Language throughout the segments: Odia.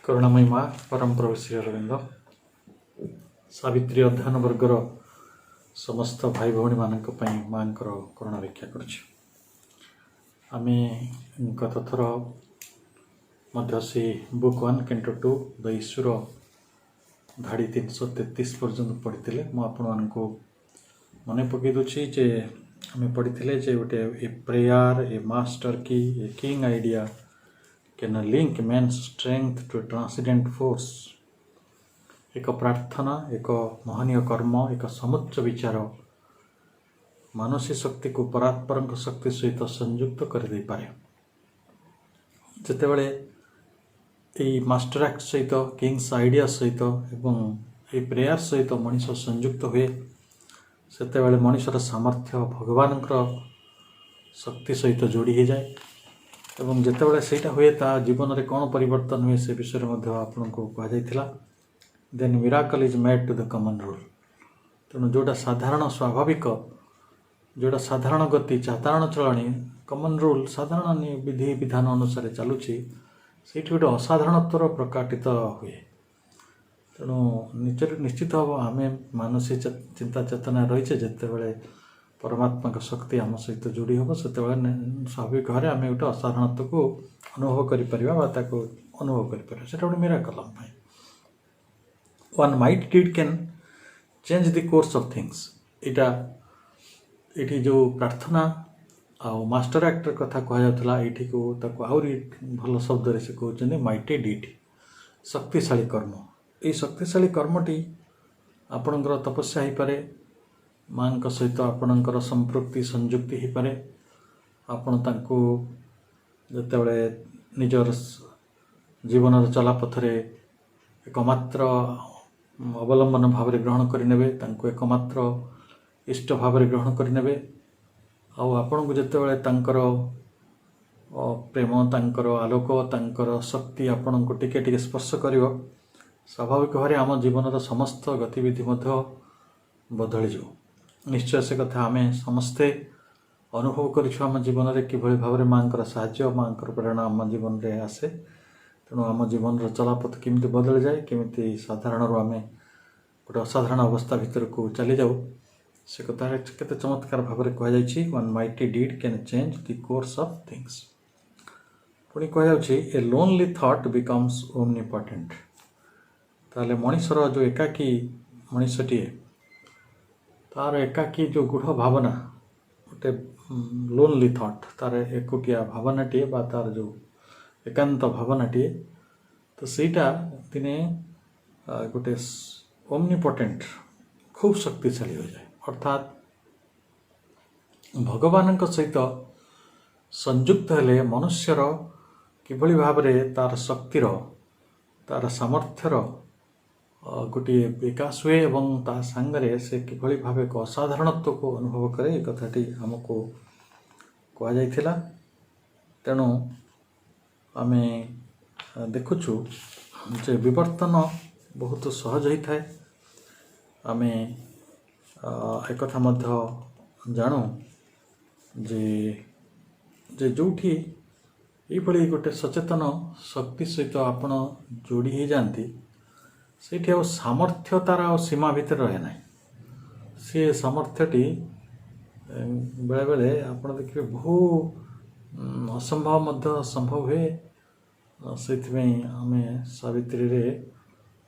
करुणामयी माँ परम प्रभु श्री अरविंद सावित्री अध्ययन वर्गर समस्त भाई भौणी मानक माँ करुणा व्याख्या करें गत थर मध्य से बुक 1 कैंटो 2 द ईश्वर धाड़ी 333 पर्यंत पढ़ी मुझे मन पकई दूसरी जे आम पढ़ी गोटे a prayer a master key a king idea can link man's strength to transcendent force. एक प्रार्थना एक महनीय कर्म एक समुच्च विचार मानसिक शक्ति को परात्पर शक्ति सहित संयुक्त कर दे पारे। जितेबले ये मास्टर एक्ट सहित किंग्स आइडिया सहित एवं ये प्रेयर सहित मनीष संयुक्त हुए सेतेबले मनीषर सामर्थ्य भगवान शक्ति सहित जोड़ी हो जाए एवं जितेबले सेटा हुए ता जीवन में कौन परिवर्तन हुए से विषय में आपन को कहुला। Then miracle is made to the common rule. तेणु जोटा साधारण स्वाभाविक जोटा साधारण गति साधारण चलणी कमन रूल साधारण विधि विधान अनुसार चलुची से गोटे असाधारणत्वर प्रकाटित हुए। तेणु निश्चित हम आम मानसिक चिंता चेतना रही जितेबले परमात्मा का शक्ति आम सहित जोड़ी हम से स्वाभाविक भाव आम गोटे असाधारणत्व को अनुभव कर अनुभव कर गोटे मिराकल आम one might deed can change the course of things. ये जो प्रार्थना आउ मास्टर एक्टर कथा कहला ये को आहरी भल शब्द से कहते माइटी डीड शक्तिशाली कर्म। ये शक्तिशाली कर्मटी आपणकर तपस्या हो पारे माँ सहित आपणकर संपृक्ति संयुक्ति हो पारे आपण तांको जतेबले निजर जीवन चलापथरे एकमात्र अवलंबन भाव ग्रहण करें एकमात्र इष्ट भाव ग्रहण करें आपण को जितेबाला तांकर प्रेम तांकर आलोक तांकर शक्ति आपण को टिके टिके स्पर्श कर स्वाभाविक भाव आम जीवन समस्त गतिविधि बदली जाऊ। निश्चय से कथा आम समस्ते अनुभव करम जीवन में किभली भाव में माँ साहाय्य माँ प्रेरणा आम जीवन में आसे। तेणु आम जीवन चलापथ केमी बदली जाए केमी साधारण आम गोटे असाधारण अवस्था भितर को चली जाऊ से कथा केते चमत्कार भाव में कहुई। One mighty deed can change the course of things. पुणी कहुच्छी a lonely thought becomes omnipotent. ताले मनीषर जो एकाकी मनीषटीए तार एकाकी जो गूढ़ भावना गोटे लोनली थॉट तार एकुटिया भावनाटीए बा तार जो एकांत भावनाटीए तो सहीटा दिने गोटे ओमनिपोटेंट खूब शक्तिशाली हो जाए अर्थात भगवान सहित संयुक्त हेले मनुष्यर किभली भाव में तार शक्तिर तार सामर्थ्यर गोटे विकास हुए एवं ता सांगरे से किभली भाव एक असाधारणत्व को अनुभव करे कथाटी आमको कहुला। तेणु आम देखुचु जे विवर्तन बहुत सहज होता है। आम एक जानू जे जोठी ये गोटे सचेतन शक्ति सहित आपण जोड़ी हो जाती से सामर्थ्य तार सीमा भितर रहे ना सी सामर्थ्यटी बेले बेले आप देखिए बहु असंभव संभव हुए। से आम सावित्री रे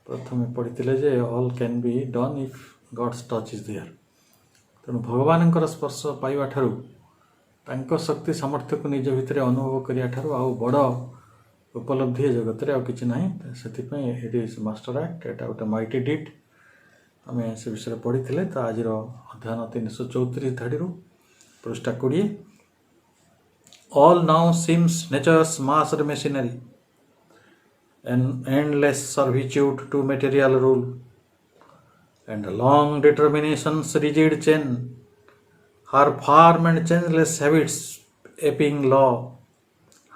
प्रथम पढ़ी जे all can be done if god's touch is there. तेणु भगवान स्पर्श पाइबा ठारू तांको शक्ति सामर्थ्य को निज भितर अनुभव करिया ठारू आउ बड़ उपलब्धि जगत रे किसी ना से इज मास्टर एक्ट एटा गोटे माइटी डीड आम से विषय पढ़ी तो आज अध्ययन 334 धाड़ी पृष्ठा 20। All now seems nature's massed machinery an endless servitude to material rule and long determination's rigid chain, her firm and changeless habits aping law,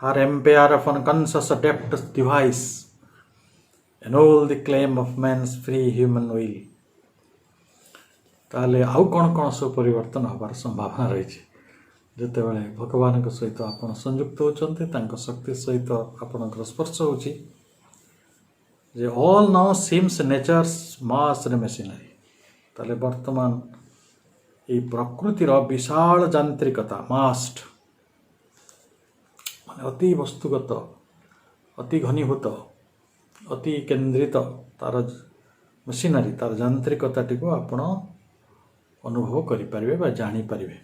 her empire of unconscious adept device, and all the claim of man's free human will। ताले आउ कौन कौन सब परिवर्तन हबार संभावना रही जितेबाला भगवान सहित आप संयुक्त होती शक्ति सहित आपण स्पर्श होची ଯେ ଅଲ୍ ନାଉ ସିମ୍ସ ନେଚର୍ସ ମାସ୍ରେ ମେସିନାରୀ। ତାହେଲେ ବର୍ତ୍ତମାନ এই ପ୍ରକୃତିର ବିଶାଳ ଯାନ୍ତ୍ରିକତା ମାଷ୍ଟ ମାନେ ଅତି ବସ୍ତୁଗତ, ଅତି ଘନୀଭୂତ, ଅତି କେନ୍ଦ୍ରିତ ତାର ମେସିନାରୀ, ତାର ଯାନ୍ତ୍ରିକତାଟିକୁ ଆପଣ ଅନୁଭବ କରିପାରିବେ ବା ଜାଣିପାରିବେ।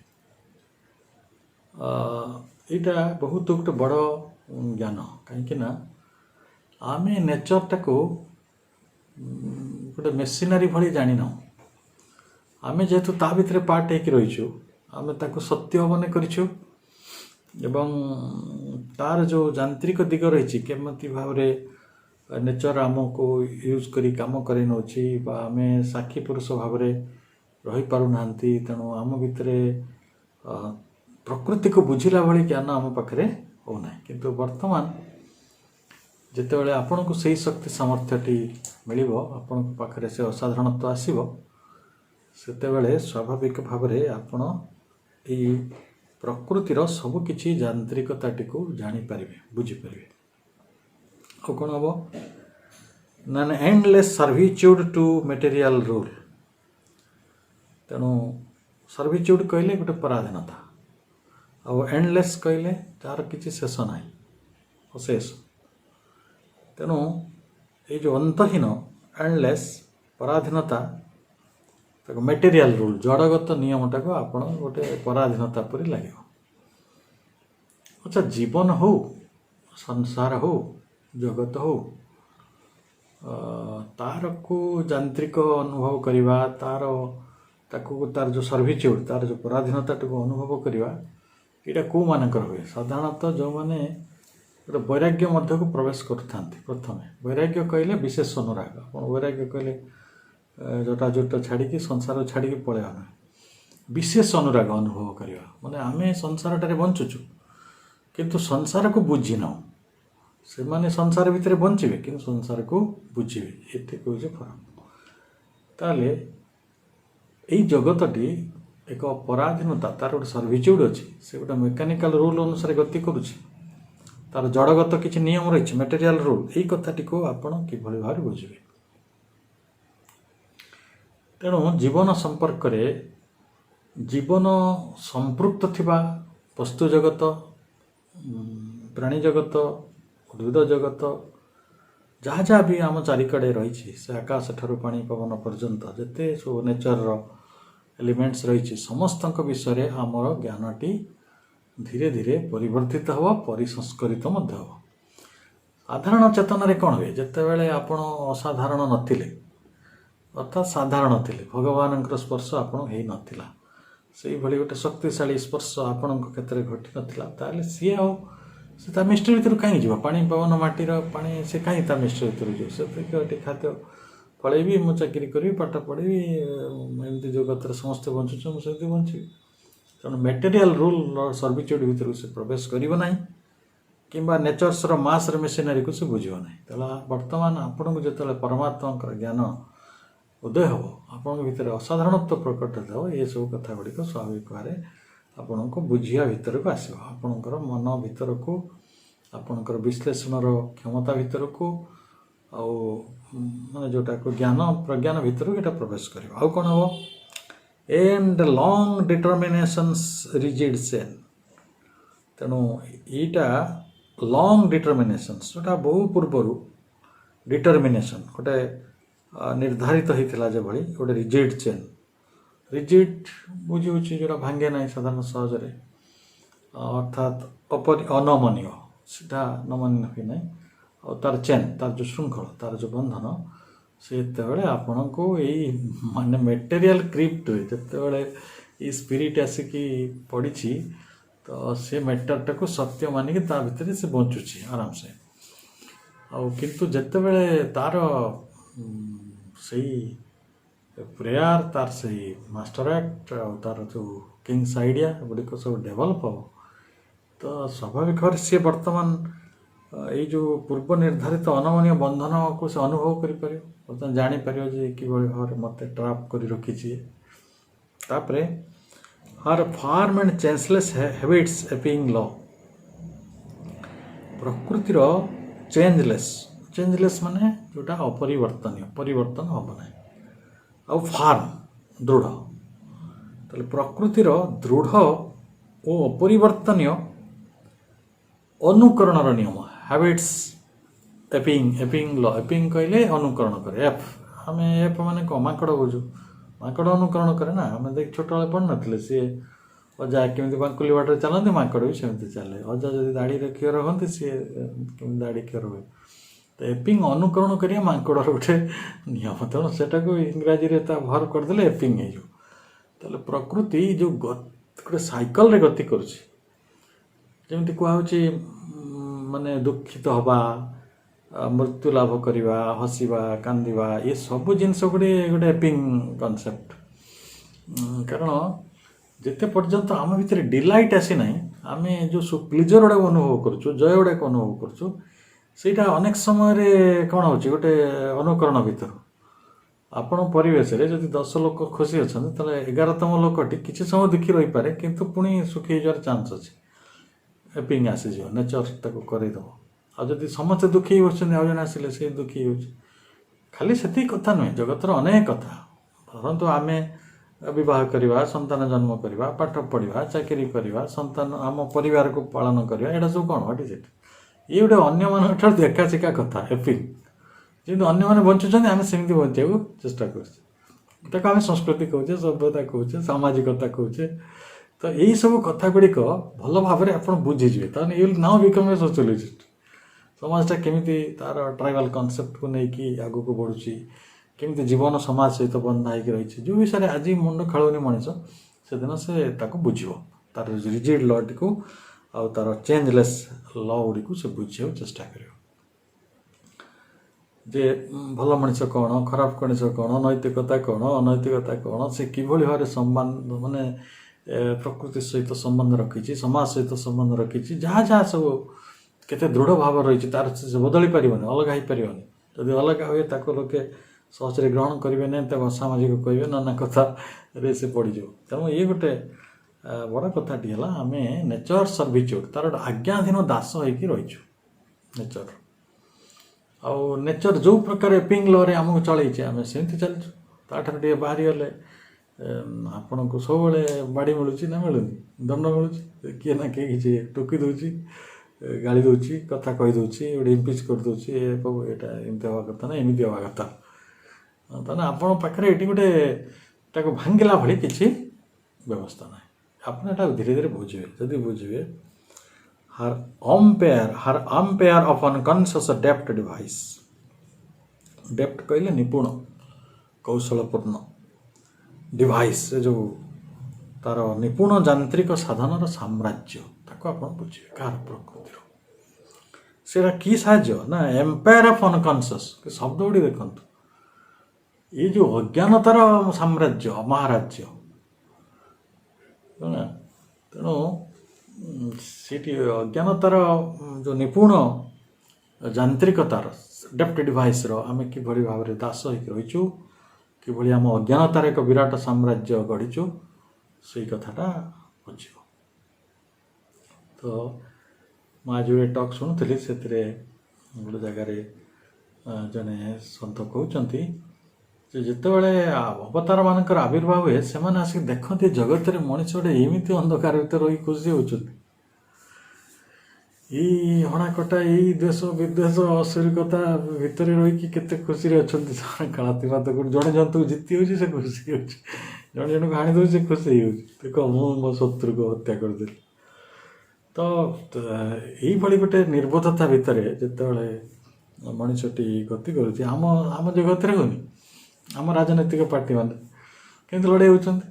ଏଇଟା ବହୁତ ଗୋଟେ ବଡ଼ ଜ୍ଞାନ, କାହିଁକି ନା ଆମେ ନେଚରଟାକୁ ଗୋଟେ ମେସିନାରୀ ଭଳି ଜାଣିନାହୁଁ। ଆମେ ଯେହେତୁ ତା ଭିତରେ ପାର୍ଟ ହେଇକି ରହିଛୁ, ଆମେ ତାକୁ ସତ୍ୟ ମନେ କରିଛୁ ଏବଂ ତାର ଯେଉଁ ଯାନ୍ତ୍ରିକ ଦିଗ ରହିଛି, କେମିତି ଭାବରେ ନେଚର ଆମକୁ ୟୁଜ୍ କରି କାମ କରି ନେଉଛି ବା ଆମେ ସାକ୍ଷୀ ପୁରୁଷ ଭାବରେ ରହିପାରୁନାହାନ୍ତି। ତେଣୁ ଆମ ଭିତରେ ପ୍ରକୃତିକୁ ବୁଝିଲା ଭଳି ଜ୍ଞାନ ଆମ ପାଖରେ ହେଉନାହିଁ। କିନ୍ତୁ ବର୍ତ୍ତମାନ ଯେତେବେଳେ ଆପଣଙ୍କୁ ସେହି ଶକ୍ତି ସାମର୍ଥ୍ୟଟି ମିଳିବ, ଆପଣଙ୍କ ପାଖରେ ସେ ଅସାଧାରଣତ୍ଵ ଆସିବ, ସେତେବେଳେ ସ୍ୱାଭାବିକ ଭାବରେ ଆପଣ ଏଇ ପ୍ରକୃତିର ସବୁକିଛି ଯାନ୍ତ୍ରିକତାଟିକୁ ଜାଣିପାରିବେ, ବୁଝିପାରିବେ। ଆଉ କ'ଣ ହେବ ନା ଏଣ୍ଡଲେସ୍ ସର୍ଭିଚ୍ୟୁଡ୍ ଟୁ ମେଟେରିଆଲ ରୁଲ୍। ତେଣୁ ସର୍ଭିଚ୍ୟୁଡ୍ କହିଲେ ଗୋଟେ ପରାଧୀନତା, ଆଉ ଏଣ୍ଡଲେସ୍ କହିଲେ ତାର କିଛି ଶେଷ ନାହିଁ, ଅଶେଷ। ତେଣୁ ଏଇ ଯେଉଁ ଅନ୍ତହୀନ ଏଣ୍ଡଲେସ୍ ପରାଧୀନତା, ତାକୁ ମେଟେରିଆଲ ରୁଲ୍, ଜଡ଼ଗତ ନିୟମଟାକୁ ଆପଣ ଗୋଟେ ପରାଧୀନତା ପରି ଲାଗିବ। ଆଚ୍ଛା, ଜୀବନ ହଉ, ସଂସାର ହଉ, ଜଗତ ହଉ, ତାରକୁ ଯାନ୍ତ୍ରିକ ଅନୁଭବ କରିବା, ତାର ଯେଉଁ ସର୍ଭିଚ୍ୟୁଡ୍, ତାର ଯେଉଁ ପରାଧୀନତାଟାକୁ ଅନୁଭବ କରିବା, ଏଇଟା କେଉଁମାନଙ୍କର ହୁଏ? ସାଧାରଣତଃ ଯେଉଁମାନେ ଗୋଟେ ବୈରାଗ୍ୟ ମଧ୍ୟକୁ ପ୍ରବେଶ କରୁଥାନ୍ତି। ପ୍ରଥମେ ବୈରାଗ୍ୟ କହିଲେ ବିଶେଷ ଅନୁରାଗ। ଆପଣ ବୈରାଗ୍ୟ କହିଲେ ଜଟାଜୁଟ ଛାଡ଼ିକି ସଂସାର ଛାଡ଼ିକି ପଳେଇବା ନାହିଁ, ବିଶେଷ ଅନୁରାଗ ଅନୁଭବ କରିବା। ମାନେ ଆମେ ସଂସାରଟାରେ ବଞ୍ଚୁଛୁ କିନ୍ତୁ ସଂସାରକୁ ବୁଝିନାହୁଁ। ସେମାନେ ସଂସାର ଭିତରେ ବଞ୍ଚିବେ କିନ୍ତୁ ସଂସାରକୁ ବୁଝିବେ, ଏତିକି ହେଉଛି ଫରକ। ତାହେଲେ ଏଇ ଜଗତଟି ଏକ ପରାଧୀନତା, ତାର ଗୋଟେ ସର୍ଭିଚ୍ୟୁଡ୍ ଅଛି, ସେ ଗୋଟେ ମେକାନିକାଲ ରୁଲ୍ ଅନୁସାରେ ଗତି କରୁଛି, ତାର ଜଡ଼ଗତ କିଛି ନିୟମ ରହିଛି, ମେଟେରିଆଲ ରୁଲ୍। ଏଇ କଥାଟିକୁ ଆପଣ କିଭଳି ଭାବରେ ବୁଝିବେ? ତେଣୁ ଜୀବନ ସମ୍ପର୍କରେ, ଜୀବନ ସମ୍ପୃକ୍ତ ଥିବା ବସ୍ତୁ ଜଗତ, ପ୍ରାଣୀ ଜଗତ, ଉଦ୍ଭିଦ ଜଗତ, ଯାହା ଯାହା ବି ଆମ ଚାରିକଡ଼େ ରହିଛି, ସେ ଆକାଶ ଠାରୁ ପାଣି ପବନ ପର୍ଯ୍ୟନ୍ତ ଯେତେ ସବୁ ନେଚରର ଏଲିମେଣ୍ଟସ୍ ରହିଛି, ସମସ୍ତଙ୍କ ବିଷୟରେ ଆମର ଜ୍ଞାନଟି ଧୀରେ ଧୀରେ ପରିବର୍ତ୍ତିତ ହେବ, ପରିସଂସ୍କରିତ ମଧ୍ୟ ହେବ। ସାଧାରଣ ଚେତନାରେ କ'ଣ ହୁଏ? ଯେତେବେଳେ ଆପଣ ଅସାଧାରଣ ନଥିଲେ, ଅର୍ଥାତ୍ ସାଧାରଣ ଥିଲେ, ଭଗବାନଙ୍କର ସ୍ପର୍ଶ ଆପଣ ହେଇନଥିଲା, ସେଇଭଳି ଗୋଟେ ଶକ୍ତିଶାଳୀ ସ୍ପର୍ଶ ଆପଣଙ୍କ କ୍ଷେତ୍ରରେ ଘଟିନଥିଲା, ତାହେଲେ ସିଏ ଆଉ ସେ ତା ମିଷ୍ଟ୍ରି ଭିତରୁ କାହିଁକି ଯିବ? ପାଣି ପବନ ମାଟିର ପାଣି, ସେ କାହିଁକି ତା ମିଷ୍ଟ୍ରି ଭିତରୁ ଯିବ? ସେତିକି ଏଠି ଖାଦ୍ୟ ଫଳେଇବି, ମୁଁ ଚାକିରି କରିବି, ପାଠ ପଢ଼ିବି, ଏମିତି ଜଗତରେ ସମସ୍ତେ ବଞ୍ଚୁଛୁ, ମୁଁ ସେମିତି ବଞ୍ଚିବି। ତେଣୁ ମେଟେରିଆଲ ରୁଲ୍ ସର୍ଭିଚ୍ୟୁଡ୍ ଭିତରକୁ ସେ ପ୍ରବେଶ କରିବ ନାହିଁ, କିମ୍ବା ନେଚର୍ସର ମାସ୍ର ମେସିନାରୀକୁ ସେ ବୁଝିବ ନାହିଁ। ତାହେଲେ ବର୍ତ୍ତମାନ ଆପଣଙ୍କୁ ଯେତେବେଳେ ପରମାତ୍ମାଙ୍କର ଜ୍ଞାନ ଉଦୟ ହେବ, ଆପଣଙ୍କ ଭିତରେ ଅସାଧାରଣତ୍ଵ ପ୍ରକଟ ହେବ, ଏସବୁ କଥା ଗୁଡ଼ିକ ସ୍ୱାଭାବିକ ଭାବରେ ଆପଣଙ୍କୁ ବୁଝିବା ଭିତରକୁ ଆସିବ। ଆପଣଙ୍କର ମନ ଭିତରକୁ, ଆପଣଙ୍କର ବିଶ୍ଳେଷଣର କ୍ଷମତା ଭିତରକୁ, ଆଉ ମାନେ ଯେଉଁଟାକୁ ଜ୍ଞାନ ପ୍ରଜ୍ଞାନ ଭିତରକୁ ଏଇଟା ପ୍ରବେଶ କରିବ। ଆଉ କ'ଣ ହେବ? ଏଣ୍ଡ ଲଙ୍ଗ ଡିଟରମିନେସନ୍ସ ରିଜିଡ୍ ସେନ୍। ତେଣୁ ଏଇଟା ଲଙ୍ଗ ଡିଟରମିନେସନ୍ସ, ଯେଉଁଟା ବହୁ ପୂର୍ବରୁ ଡିଟରମିନେସନ୍ ଗୋଟେ ନିର୍ଦ୍ଧାରିତ ହେଇଥିଲା, ଯେଭଳି ଗୋଟେ ରିଜିଡ୍ ଚେନ୍। ରିଜିଡ୍ ବୁଝି ହେଉଛି ଯେଉଁଟା ଭାଙ୍ଗେ ନାହିଁ ସାଧାରଣ ସହଜରେ, ଅର୍ଥାତ୍ ଅନମନୀୟ, ସେଟା ନମନୀୟ ହୁଏ ନାହିଁ। ଆଉ ତାର ଚେନ୍, ତାର ଯେଉଁ ଶୃଙ୍ଖଳ, ତାର ଯେଉଁ ବନ୍ଧନ, ସେତେବେଳେ ଆପଣଙ୍କୁ ଏଇ ମାନେ ମେଟେରିଆଲ କ୍ରିପ୍ଟରେ ଯେତେବେଳେ ଏଇ ସ୍ପିରିଟ୍ ଆସିକି ପଡ଼ିଛି, ତ ସେ ମ୍ୟାଟରଟାକୁ ସତ୍ୟ ମାନିକି ତା ଭିତରେ ସେ ବଞ୍ଚୁଛି ଆରାମସେ। ଆଉ କିନ୍ତୁ ଯେତେବେଳେ ତାର ସେଇ ପ୍ରେୟାର, ତାର ସେଇ ମାଷ୍ଟର ଆକ୍ଟ, ଆଉ ତାର ଯେଉଁ କିଙ୍ଗସ୍ ଆଇଡ଼ିଆ ଗୁଡ଼ିକ ସବୁ ଡେଭଲପ୍ ହେବ, ତ ସ୍ୱାଭାବିକ ଭାବରେ ସିଏ ବର୍ତ୍ତମାନ ଏଇ ଯେଉଁ ପୂର୍ବ ନିର୍ଦ୍ଧାରିତ ଅନମନୀୟ ବନ୍ଧନକୁ ସେ ଅନୁଭବ କରିପାରିବ, ବର୍ତ୍ତମାନ ଜାଣିପାରିବ ଯେ କିଭଳି ଭାବରେ ମୋତେ ଟ୍ରାପ୍ କରି ରଖିଛି। ତାପରେ ହର୍ ଫାର୍ମ ଆଣ୍ଡ ଚେଞ୍ଜଲେସ୍ ହ୍ୟାବିଟ୍ସ ଏପିଂ ଲ। ପ୍ରକୃତିର ଚେଞ୍ଜଲେସ୍ ମାନେ ଯେଉଁଟା ଅପରିବର୍ତ୍ତନୀୟ, ପରିବର୍ତ୍ତନ ହେବ ନାହିଁ। ଆଉ ଫାର୍ମ ଦୃଢ଼। ତାହେଲେ ପ୍ରକୃତିର ଦୃଢ଼ ଓ ଅପରିବର୍ତ୍ତନୀୟ ଅନୁକରଣର ନିୟମ, ହ୍ୟାବିଟ୍ସ। ଏପିଂ ଲ, ଏପିଂ କହିଲେ ଅନୁକରଣ କରେ। ଆମେ ଏଫ୍ ମାନେ କ'ଣ, ମାଙ୍କଡ଼ ବୁଝୁ, ମାଙ୍କଡ଼ ଅନୁକରଣ କରେ ନା। ଆମେ ଦେଖି ଛୋଟବେଳେ ପଢ଼ିନଥିଲେ, ସିଏ ଅଜା କେମିତି ବାଙ୍କୁଲି ବାଟରେ ଚାଲନ୍ତି, ମାଙ୍କଡ଼ ବି ସେମିତି ଚାଲେ। ଅଜା ଯଦି ଦାଢ଼ିରେ କ୍ଷୀର ହୁଅନ୍ତି, ସିଏ କେମିତି ଦାଢ଼ି କ୍ଷୀର ହୁଏ। ତ ଏପିଂ ଅନୁକରଣ କରିବା ମାଙ୍କଡ଼ର ଗୋଟେ ନିୟମ, ତେଣୁ ସେଟାକୁ ଇଂରାଜୀରେ ତା ଭର କରିଦେଲେ ଏପିଂ ହେଇଯିବ। ତାହେଲେ ପ୍ରକୃତି ଯେଉଁ ଗୋଟେ ସାଇକେଲରେ ଗତି କରୁଛି, ଯେମିତି କୁହାହେଉଛି ମାନେ ଦୁଃଖିତ ହେବା, ମୃତ୍ୟୁ ଲାଭ କରିବା, ହସିବା, କାନ୍ଦିବା, ଏ ସବୁ ଜିନିଷ ଗୋଟେ ଏପିଂ କନସେପ୍ଟ। କାରଣ ଯେତେ ପର୍ଯ୍ୟନ୍ତ ଆମ ଭିତରେ ଡିଲାଇଟ୍ ଆସିନାହିଁ, ଆମେ ଯେଉଁ ପ୍ଲିଜର ଗୁଡ଼ାକ ଅନୁଭବ କରୁଛୁ, ଜୟ ଗୁଡ଼ାକ ଅନୁଭବ କରୁଛୁ, ସେଇଟା ଅନେକ ସମୟରେ କ'ଣ ହେଉଛି, ଗୋଟେ ଅନୁକରଣ ଭିତରୁ। ଆପଣ ପରିବେଶରେ ଯଦି 10 ଲୋକ ଖୁସି ଅଛନ୍ତି, ତାହେଲେ 11ତମ ଲୋକଟି କିଛି ସମୟ ଦୁଃଖୀ ରହିପାରେ, କିନ୍ତୁ ପୁଣି ସୁଖୀ ହେଇଯିବାର ଚାନ୍ସ ଅଛି। ଏପିଂ ଆସିଯିବ, ନେଚର ତାକୁ କରେଇଦେବ। ଆଉ ଯଦି ସମସ୍ତେ ଦୁଃଖୀ ହେଇ ବସୁଛନ୍ତି, ଆଉ ଜଣେ ଆସିଲେ ସେ ଦୁଃଖୀ ହେଉଛି। ଖାଲି ସେତିକି କଥା ନୁହେଁ, ଜଗତର ଅନେକ କଥା। ଧରନ୍ତୁ ଆମେ ବିବାହ କରିବା, ସନ୍ତାନ ଜନ୍ମ କରିବା, ପାଠ ପଢ଼ିବା, ଚାକିରି କରିବା, ସନ୍ତାନ ଆମ ପରିବାରକୁ ପାଳନ କରିବା, ଏଇଟା ସବୁ କ'ଣ, ହଟି ସେଠି ଇଏ ଗୋଟେ ଅନ୍ୟମାନଙ୍କ ଠାରୁ ଦେଖା ଶିଖା କଥା। ଏପିଂ ଯେମିତି ଅନ୍ୟମାନେ ବଞ୍ଚୁଛନ୍ତି, ଆମେ ସେମିତି ବଞ୍ଚିବାକୁ ଚେଷ୍ଟା କରୁଛେ। ତାକୁ ଆମେ ସଂସ୍କୃତି କହୁଛେ, ସଭ୍ୟତା କହୁଛେ, ସାମାଜିକତା କହୁଛେ। ତ ଏଇସବୁ କଥା ଗୁଡ଼ିକ ଭଲ ଭାବରେ ଆପଣ ବୁଝିଯିବେ, ତାହେଲେ you will now become a sociologist. ସମାଜଟା କେମିତି ତା'ର ଟ୍ରାଇବାଲ୍ କନସେପ୍ଟକୁ ନେଇକି ଆଗକୁ ବଢ଼ୁଛି, କେମିତି ଜୀବନ ସମାଜ ସହିତ ବନ୍ଧା ହେଇକି ରହିଛି, ଯେଉଁ ବିଷୟରେ ଆଜି ମୁଣ୍ଡ ଖେଳୁନି ମଣିଷ, ସେଦିନ ସେ ତାକୁ ବୁଝିବ। ତା'ର ରିଜିଡ୍ ଲଟିକୁ ଆଉ ତା'ର ଚେଞ୍ଜଲେସ୍ ଲ ଗୁଡ଼ିକୁ ସେ ବୁଝିବାକୁ ଚେଷ୍ଟା କରିବ। ଯେ ଭଲ ମଣିଷ କ'ଣ, ଖରାପ ମଣିଷ କ'ଣ, ନୈତିକତା କ'ଣ, ଅନୈତିକତା କ'ଣ, ସେ କିଭଳି ଭାବରେ ସମ୍ବନ୍ଧ ମାନେ ପ୍ରକୃତି ସହିତ ସମ୍ବନ୍ଧ ରଖିଛି, ସମାଜ ସହିତ ସମ୍ବନ୍ଧ ରଖିଛି, ଯାହା ଯାହା ସବୁ କେତେ ଦୃଢ଼ ଭାବ ରହିଛି, ତା'ର ସେ ବଦଳି ପାରିବନି, ଅଲଗା ହେଇପାରିବନି। ଯଦି ଅଲଗା ହୁଏ, ତାକୁ ଲୋକେ ସହଜରେ ଗ୍ରହଣ କରିବେ ନାହିଁ, ତାକୁ ଅସାମାଜିକ କହିବେ, ନାନା କଥାରେ ସେ ପଡ଼ିଯିବ। ତେଣୁ ଇଏ ଗୋଟେ ବଡ଼ କଥାଟି ହେଲା, ଆମେ ନେଚର ସର୍ଭିଚ୍ୟୁଡ଼, ତା'ର ଗୋଟେ ଆଜ୍ଞାଧୀନ ଦାସ ହେଇକି ରହିଛୁ ନେଚର। ଆଉ ନେଚର ଯେଉଁ ପ୍ରକାର ଏପିଂ ଲରେ ଆମକୁ ଚଳେଇছে, ଆମେ ସେମିତି ଚାଲିଛୁ। ତା'ଠାରୁ ଟିକେ ବାହାରିଗଲେ ଆପଣଙ୍କୁ ସବୁବେଳେ ବାଡ଼ି ମିଳୁଛି ନା ମିଳୁନି, ଦଣ୍ଡ ମିଳୁଛି, କିଏ ନା କିଏ କିଛି ଟୋକି ଦେଉଛି, ଗାଳି ଦେଉଛି, କଥା କହିଦେଉଛି, ଗୋଟେ ଇମ୍ପିଚ୍ କରିଦେଉଛି, ଏଇଟା ଏମିତି ହେବା କଥା ନା ଏମିତି ହେବା କଥା। ତାହେଲେ ଆପଣଙ୍କ ପାଖରେ ଏଠି ଗୋଟେ ତାକୁ ଭାଙ୍ଗିଲା ଭଳି କିଛି ବ୍ୟବସ୍ଥା ନାହିଁ। ଆପଣ ଏଟାକୁ ଧୀରେ ଧୀରେ ବୁଝିବେ। ଯଦି ବୁଝିବେ, her umpire of unconscious depth device, depth କହିଲେ ନିପୁଣ, କୌଶଳପୂର୍ଣ୍ଣ, ଡିଭାଇସ୍ ଯେଉଁ ତା'ର ନିପୁଣ ଯାନ୍ତ୍ରିକ ସାଧନର ସାମ୍ରାଜ୍ୟ, ତାକୁ ଆପଣ ବୁଝିବେ। କାହାର? ପ୍ରକୃତିର। ସେଇଟା କି ସାହାଯ୍ୟ ନା ଏମ୍ପାୟାର ଅଫ୍ ଅନକନସିୟସ୍। ଶବ୍ଦ ଗୁଡ଼ିକ ଦେଖନ୍ତୁ, ଏଇ ଯେଉଁ ଅଜ୍ଞାନତାର ସାମ୍ରାଜ୍ୟ, ମହାରାଜ୍ୟ। ତେଣୁ ସେଠି ଅଜ୍ଞାନତାର ଯେଉଁ ନିପୁଣ ଯାନ୍ତ୍ରିକତାର ଡେପ୍ଥ ଡିଭାଇସ୍ର ଆମେ କିଭଳି ଭାବରେ ଦାସ ହେଇକି ରହିଛୁ, କିଭଳି ଆମ ଅଜ୍ଞାନତାର ଏକ ବିରାଟ ସାମ୍ରାଜ୍ୟ ଗଢ଼ିଛୁ, ସେଇ କଥାଟା ବୁଝିବ। ତ ମୁଁ ଆଜି ଗୋଟେ ଟକ୍ ଶୁଣୁଥିଲି, ସେଥିରେ ଗୋଟେ ଜାଗାରେ ଜଣେ ସନ୍ଥ କହୁଛନ୍ତି ଯେ ଯେତେବେଳେ ଅବତାରମାନଙ୍କର ଆବିର୍ଭାବ ହୁଏ, ସେମାନେ ଆସିକି ଦେଖନ୍ତି ଜଗତରେ ମଣିଷ ଗୋଟେ ଏମିତି ଅନ୍ଧକାର ଭିତରେ ରହି ଖୁସି ହେଉଛନ୍ତି। ଏଇ ହଣାକଟା, ଏଇ ଦେଶ ବିଦେଶ ଅଶ୍ଳୀଳତା ଭିତରେ ରହିକି କେତେ ଖୁସିରେ ଅଛନ୍ତି। କାଳାତିପାତ କରୁଛି, ଜଣେ ଜନ୍ତୁକୁ ଜିତି ହେଉଛି, ସେ ଖୁସି ହେଉଛି, ଜଣେ ଜଣକୁ ହାଣି ଦେଉଛି, ସେ ଖୁସି ହେଇଯାଉଛି। ଦେଖ, ମୁଁ ମୋ ଶତ୍ରୁକୁ ହତ୍ୟା କରିଦେଲି। ତ ଏଇଭଳି ଗୋଟେ ନିର୍ବୋଧତା ଭିତରେ ଯେତେବେଳେ ମଣିଷଟି ଗତି କରୁଛି, ଆମ ଜଗତରେ ହେଉନି, ଆମ ରାଜନୈତିକ ପାର୍ଟିମାନେ କେମିତି ଲଢ଼େଇ ହେଉଛନ୍ତି।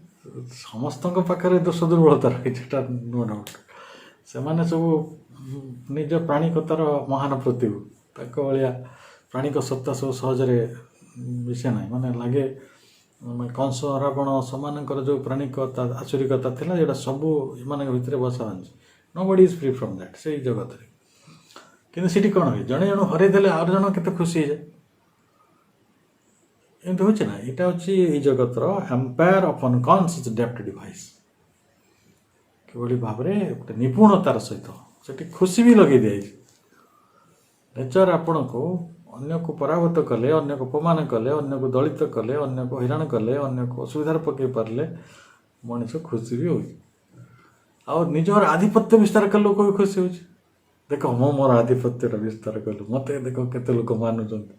ସମସ୍ତଙ୍କ ପାଖରେ ଦୋଷ ଦୁର୍ବଳତା ରହିଛି, ଏଟା ନୋ ଡାଉଟ୍। ସେମାନେ ସବୁ ନିଜ ପ୍ରାଣିକତାର ମହାନ ପ୍ରତିଭ, ତାଙ୍କ ଭଳିଆ ପ୍ରାଣିକ ସତ୍ତା ସବୁ ସହଜରେ ମିଶେ ନାହିଁ। ମାନେ ଲାଗେ କଂସ, ରାବଣ ସେମାନଙ୍କର ଯେଉଁ ପ୍ରାଣିକତା, ଆସୁରିକତା ଥିଲା, ଯେଉଁଟା ସବୁ ଏମାନଙ୍କ ଭିତରେ ବସା ବାନ୍ଧିଛି। Nobody is free from that. ସେଇ ଜଗତରେ କିନ୍ତୁ ସେଠି କ'ଣ ହୁଏ, ଜଣେ ଜଣକୁ ହରେଇ ଦେଲେ ଆଉ ଜଣ କେତେ ଖୁସି ହେଇଯାଏ। ଏମିତି ହେଉଛି ନା। ଏଇଟା ହେଉଛି ଏଇ ଜଗତର ଏମ୍ପାୟାର ଅଫ୍ ଅନକନସିୟସ୍ ଡେପ୍ଥ ଡିଭାଇସ୍। କିଭଳି ଭାବରେ ଗୋଟେ ନିପୁଣତାର ସହିତ ସେଠି ଖୁସି ବି ଲଗେଇ ଦିଆଯାଇଛି। ନେଚର ଆପଣଙ୍କୁ अन्य को पराभूत कले, अन्य को अपमान कले, अन्य को दलित कले, अन्य को हैरान कले, अन्य को असुविधार पकई पारे मनीष खुशी भी होगी। आ निजर आधिपत्य विस्तार कले लोक भी खुशी हो। देख मो मोर आधिपत्य विस्तार कलु, मत देख केते लोक मानुंट,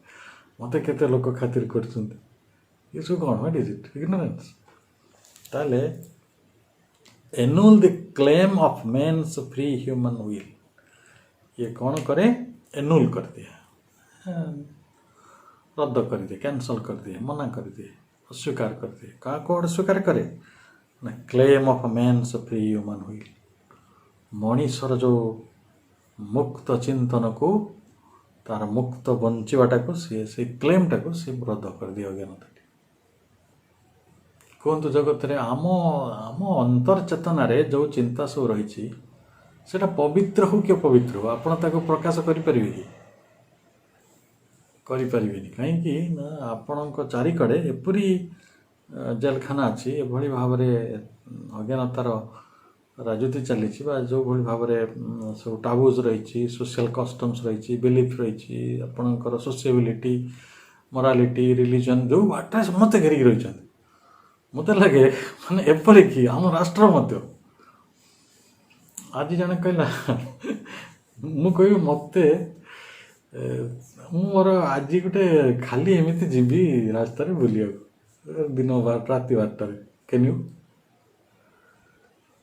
मत केते लोक खातिर कर सब कौन व्हाट इज इट इग्नोरेंस। ताले annul the claim of man's free human will, ये कौन करे, एनुल कर दिया, रद्द कर दिए, कैंसल कर दिए, मना कर दिए, अस्वीकार कर दिए। क्या कौन अस्वीकार करे ना, claim of man's free human will, मनीषर जो मुक्त चिंतन को, तार मुक्त बंचाटा को से क्लेमटा को सी रद्द कर दिया अज्ञानता। कहतु जगत रे आम आम अंतर चेतना रे जो चिंता सब रही सेटा पवित्र हो कि अपवित्र हो, आपण ताको प्रकाश करें कि कहीं ना आपण चारिकड़े एपरी जेलखाना अच्छी, एभली भाव अज्ञानतार राजनीति चली जो भली भाव सब टाबूज रही, सोशल कस्टम्स रही, बिलीफ रही, आपणकर सोशिएबिलिटी, मोरालिटी, रिलीजन जो बाटे समस्ते घेरिक रही। मत लगे माने एपरिक आम राष्ट्र मध्य आज जन कहला मु कह मत मोर आज गोटे खाली एमती जीवी रास्ता बुलिया दिन राति 12 कैन यू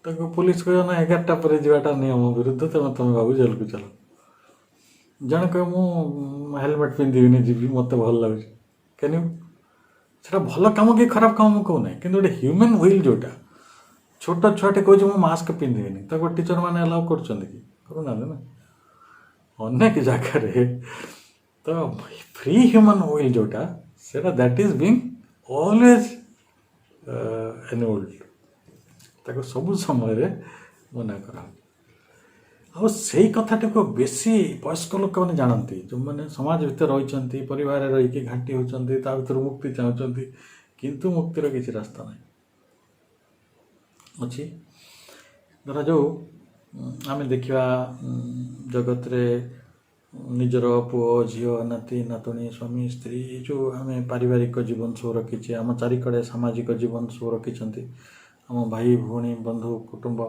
तो पुलिस कह ना 11टा पर जाटा नियम विरुद्ध तेना तुम बाबू जेल को चल। जन कह मु हेलमेट पिंधि जीवी मत भल लगे कैन यू से भल कम कि खराब कम कहूना कि गोटे ह्यूमन व्हिल जोटा छोट छुआटे कहे मु मास्क पिंधि तो टीचर मैंने अलाउ करूना ना अनेक जगह तो फ्री ह्यूमन व्हिल जोटा से that is being always annulled ताको सब समय मना करा। आ से कथाटा को बेसी वयस्क लोक मैंने जानती जो मैंने समाज भितर रही परिवार रही घाटी होती भर मुक्ति चाहते किंतु मुक्तिर किसी रास्ता ना अच्छी धरा जो आम देखा जगत रे निजर पुओ झील नाती नातुणी स्वामी स्त्री जो आम पारिवारिक जीवन सब रखी आम चारिकड़े सामाजिक जीवन सब रखी आम भाई भौणी बंधु कुटुंब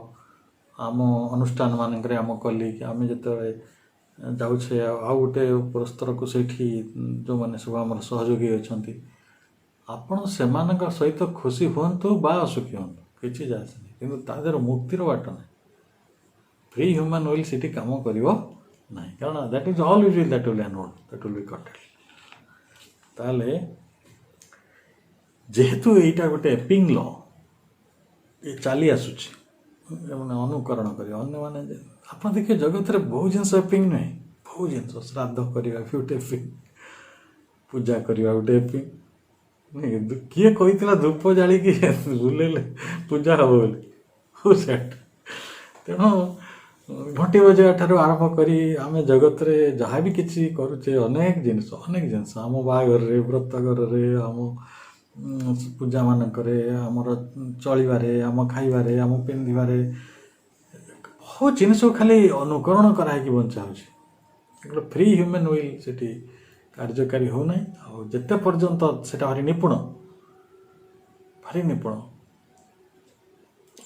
आम अनुष्ठान मानक आम कलिग आम जो जाऊे आउ गोटे परस्पर को सही जो मैंने सब आम सहयोगी अच्छा आपण से सहित खुशी हूँ बा असुखी हूँ किसी जाए कि तादर मुक्तिर बाट ना फ्री ह्यूमन व्हिल सीटी काम कर कारण that is all will that will annulled that will be cutted ताले जेहेतु यहीटा गोटे एपिंग लॉ ये चली आसूची अनुकरण कर मैंने आप देखिए जगत रे बहुत जिनस एपिंग नुहे बहुत जिनस श्राद्ध करवा भी गोटे एपिंग पूजा करवा गोटे एपिंग किए कही धूप जाड़ी बुलेले पूजा हम बोली तेणु घंटी बजा ठार आरंभ करी आम जगत रे जहाँ भी किसी करुचे अनेक जिनस आम बाहागर व्रतघर आम पूजा मानक आमर चलबारे आम खाइबारे आम पिंधारे बहुत जिन खाली अनुकरण कराई बंचा हो फ्री ह्यूमन व्हिल से कार्यकारी होना आते पर्यंत से भारी निपुण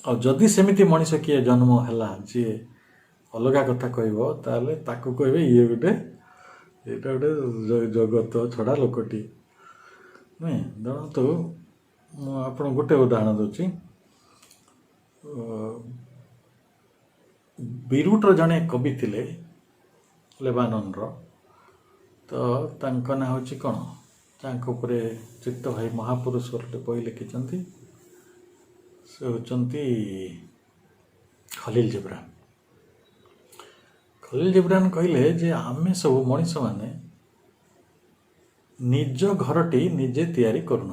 आदि सेमती मनीष किए जन्म है जी अलग कथा कहते कहे ये गोटे यहाँ गोटे जगत छड़ा लोकटी नहीं धरतु आप गोटे उदाहरण दूसरी बीरूटर जड़े कवि थे लेबानन तो तांको ना हूँ कौन तांको चित्त भाई महापुरुष गोटे बही लिखिं से होती खलील जिब्रान। खलील जिब्रान कहले जे आमे सब मनीष माने निज घरटी निजे तैयारी करुन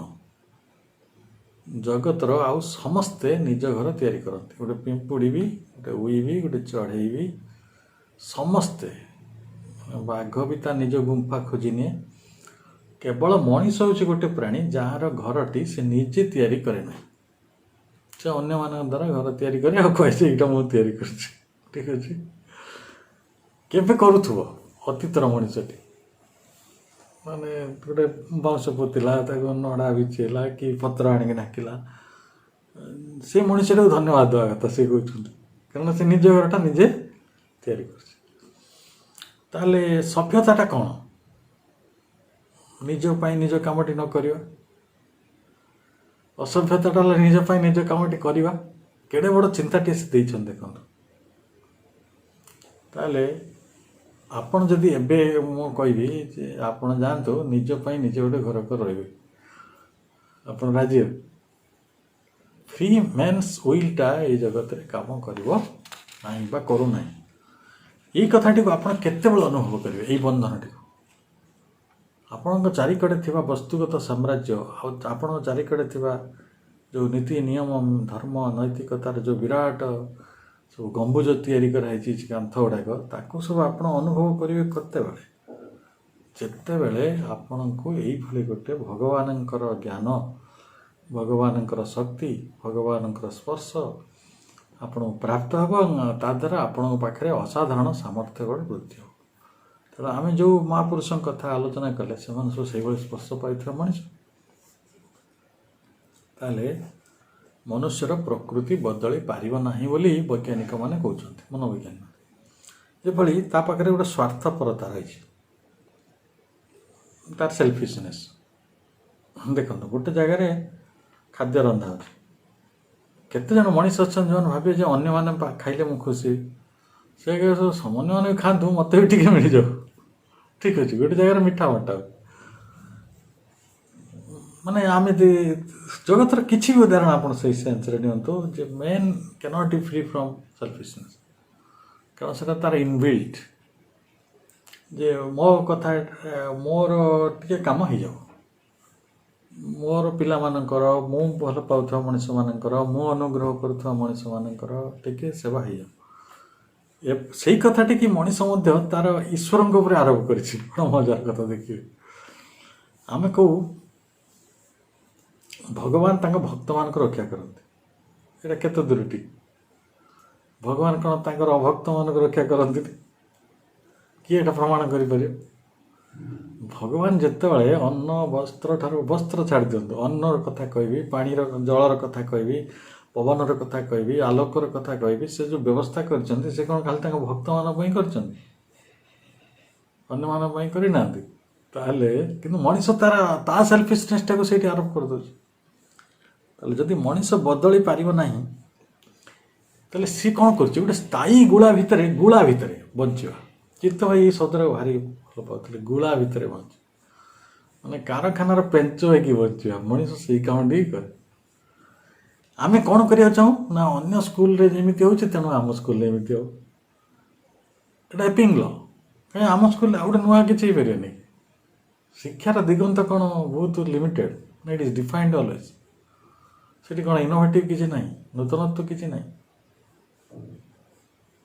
जगतर आउ समस्ते निज घर तैयारी करते गोटे पिंपुड़ी भी गोटे उई भी गोटे चढ़ई भी समस्ते बाघ भी ता निज गुंफा खोजी निए केवल मनीष हूँ गोटे प्राणी जार घरटी से निजे तैयारी करे ना से अन्य मान द्वारा घर तैयारी करे कहे यहाँ मुझे तैयारी कर ठीक अच्छे केवे करुथुव अतीतर मनीषटी ମାନେ ଗୋଟେ ବାଉଁଶ ପୋତିଲା, ତାକୁ ନଡ଼ା ବିଛେଇଲା କି ପତ୍ର ଆଣିକି ଡାକିଲା, ସେ ମଣିଷଟାକୁ ଧନ୍ୟବାଦ ଦେବା କଥା ସେ କହୁଛନ୍ତି, କାରଣ ସେ ନିଜ ଘରଟା ନିଜେ ତିଆରି କରୁଛି। ତାହେଲେ ସଭ୍ୟତାଟା କ'ଣ? ନିଜ ପାଇଁ ନିଜ କାମଟି ନ କରିବା। ଅସଭ୍ୟତାଟା ହେଲେ ନିଜ ପାଇଁ ନିଜ କାମଟି କରିବା। କେଡ଼େ ବଡ଼ ଚିନ୍ତାଟିଏ ସେ ଦେଇଛନ୍ତି ଦେଖନ୍ତୁ। ତାହେଲେ ଆପଣ ଯଦି ଏବେ ମୁଁ କହିବି ଯେ ଆପଣ ଯାଆନ୍ତୁ ନିଜ ପାଇଁ ନିଜେ ଗୋଟେ ଘରକୁ ରହିବେ, ଆପଣ ରାଜି ହେବେ? ଫ୍ରି ମେନ୍ସ ୱିଲ୍ଟା ଏଇ ଜଗତରେ କାମ କରିବ ନାହିଁ ବା କରୁନାହିଁ। ଏଇ କଥାଟିକୁ ଆପଣ କେତେବେଳେ ଅନୁଭବ କରିବେ? ଏଇ ବନ୍ଧନଟିକୁ ଆପଣଙ୍କ ଚାରିକଡ଼େ ଥିବା ବସ୍ତୁଗତ ସାମ୍ରାଜ୍ୟ ଆଉ ଆପଣଙ୍କ ଚାରିକଡ଼େ ଥିବା ଯେଉଁ ନୀତି ନିୟମ ଧର୍ମ ନୈତିକତାର ଯେଉଁ ବିରାଟ ସବୁ ଗମ୍ବୁଜ ତିଆରି କରାହେଇଛି କାନ୍ଥ ଗୁଡ଼ାକ, ତାକୁ ସବୁ ଆପଣ ଅନୁଭବ କରିବେ କେତେବେଳେ? ଯେତେବେଳେ ଆପଣଙ୍କୁ ଏଇଭଳି ଗୋଟେ ଭଗବାନଙ୍କର ଜ୍ଞାନ, ଭଗବାନଙ୍କର ଶକ୍ତି, ଭଗବାନଙ୍କର ସ୍ପର୍ଶ ଆପଣଙ୍କୁ ପ୍ରାପ୍ତ ହେବ ଏବଂ ତା ଦ୍ୱାରା ଆପଣଙ୍କ ପାଖରେ ଅସାଧାରଣ ସାମର୍ଥ୍ୟ ବୃଦ୍ଧି ହେବ। ତେଣୁ ଆମେ ଯେଉଁ ମହାପୁରୁଷଙ୍କ କଥା ଆଲୋଚନା କଲେ ସେମାନେ ସବୁ ସେଇଭଳି ସ୍ପର୍ଶ ପାଇଥିବା ମଣିଷ। ତାହେଲେ ମନୁଷ୍ୟର ପ୍ରକୃତି ବଦଳି ପାରିବ ନାହିଁ ବୋଲି ବୈଜ୍ଞାନିକମାନେ କହୁଛନ୍ତି, ମନୋବୈଜ୍ଞାନିକ। ଯେଭଳି ତା ପାଖରେ ଗୋଟେ ସ୍ୱାର୍ଥପରତା ରହିଛି, ତାର ସେଲ୍ଫିଶନେସ୍। ଦେଖନ୍ତୁ ଗୋଟେ ଜାଗାରେ ଖାଦ୍ୟ ରନ୍ଧା ହେଉଛି, କେତେଜଣ ମଣିଷ ଅଛନ୍ତି ଯେଉଁମାନେ ଭାବିବେ ଯେ ଅନ୍ୟମାନେ ଖାଇଲେ ମୁଁ ଖୁସି, ସେ ଅନ୍ୟମାନେ ବି ଖାଆନ୍ତୁ, ମୋତେ ବି ଟିକେ ମିଳିଯାଉ। ଠିକ୍ ଅଛି, ଗୋଟେ ଜାଗାରେ ମିଠା ବଣ୍ଟା ହେଉଛି। ମାନେ ଆମେ ଜଗତର କିଛି ବି ଉଦାହରଣ ଆପଣ ସେଇ ସେନ୍ସରେ ନିଅନ୍ତୁ ଯେ men cannot be free from selfishness, କାରଣ ସେଟା ତାର ଇନବିଲ୍ଟ ଯେ ମୋ କଥା ମୋର ଟିକେ କାମ ହେଇଯାଉ, ମୋର ପିଲାମାନଙ୍କର, ମୁଁ ଭଲ ପାଉଥିବା ମଣିଷମାନଙ୍କର, ମୁଁ ଅନୁଗ୍ରହ କରୁଥିବା ମଣିଷମାନଙ୍କର ଟିକେ ସେବା ହେଇଯାଉ। ସେଇ କଥାଟି କି ମଣିଷ ମଧ୍ୟ ତାର ଈଶ୍ୱରଙ୍କ ଉପରେ ଆରୋପ କରିଛି। ମଜାର କଥା ଦେଖିବେ, ଆମେ କହୁ ଭଗବାନ ତାଙ୍କ ଭକ୍ତମାନଙ୍କୁ ରକ୍ଷା କରନ୍ତି। ଏଇଟା କେତେ ଦୂର ଠିକ୍? ଭଗବାନ କ'ଣ ତାଙ୍କର ଅଭକ୍ତମାନଙ୍କୁ ରକ୍ଷା କରନ୍ତିନି? କିଏ ଏଇଟା ପ୍ରମାଣ କରିପାରିବ? ଭଗବାନ ଯେତେବେଳେ ଅନ୍ନ ବସ୍ତ୍ର ଠାରୁ ବସ୍ତ୍ର ଛାଡ଼ି ଦିଅନ୍ତୁ, ଅନ୍ନର କଥା କହିବି, ପାଣିର ଜଳର କଥା କହିବି, ପବନର କଥା କହିବି, ଆଲୋକର କଥା କହିବି, ସେ ଯେଉଁ ବ୍ୟବସ୍ଥା କରିଛନ୍ତି ସେ କ'ଣ ଖାଲି ତାଙ୍କ ଭକ୍ତମାନଙ୍କ ପାଇଁ କରିଛନ୍ତି? ଅନ୍ୟମାନଙ୍କ ପାଇଁ କରିନାହାନ୍ତି। ତାହେଲେ କିନ୍ତୁ ମଣିଷ ତା ସେଲ୍ଫିଶନେସ୍ଟାକୁ ସେଇଠି ଆରୋପ କରିଦେଉଛି। ତାହେଲେ ଯଦି ମଣିଷ ବଦଳି ପାରିବ ନାହିଁ, ତାହେଲେ ସିଏ କ'ଣ କରୁଛି? ଗୋଟେ ସ୍ଥାୟୀ ଗୁଳା ଭିତରେ ବଞ୍ଚିବା। ଚିତ୍ତ ଭାଇ ଏଇ ଶବ୍ଦରେ ଭାରି ଭଲ ପାଉଥିଲେ, ଗୁଳା ଭିତରେ ବଞ୍ଚିବା ମାନେ କାରଖାନାର ପେଞ୍ଚ ହେଇକି ବଞ୍ଚିବା। ମଣିଷ ସେଇ କାମଟି କରେ। ଆମେ କ'ଣ କରିବାକୁ ଚାହୁଁ ନା ଅନ୍ୟ ସ୍କୁଲରେ ଯେମିତି ହେଉଛି ତେଣୁ ଆମ ସ୍କୁଲରେ ଏମିତି ହେବ। ଏଇଟା ଏପିଙ୍ଗ ଲ, କାହିଁକି ଆମ ସ୍କୁଲରେ ଆଉ ଗୋଟେ ନୂଆ କିଛି ହେଇପାରିବନି। ଶିକ୍ଷାର ଦିଗନ୍ତ କ'ଣ ବହୁତ limited? It is defined always. ସେଠି କ'ଣ ଇନୋଭେଟିଭ୍ କିଛି ନାହିଁ, ନୂତନତ୍ୱ କିଛି ନାହିଁ।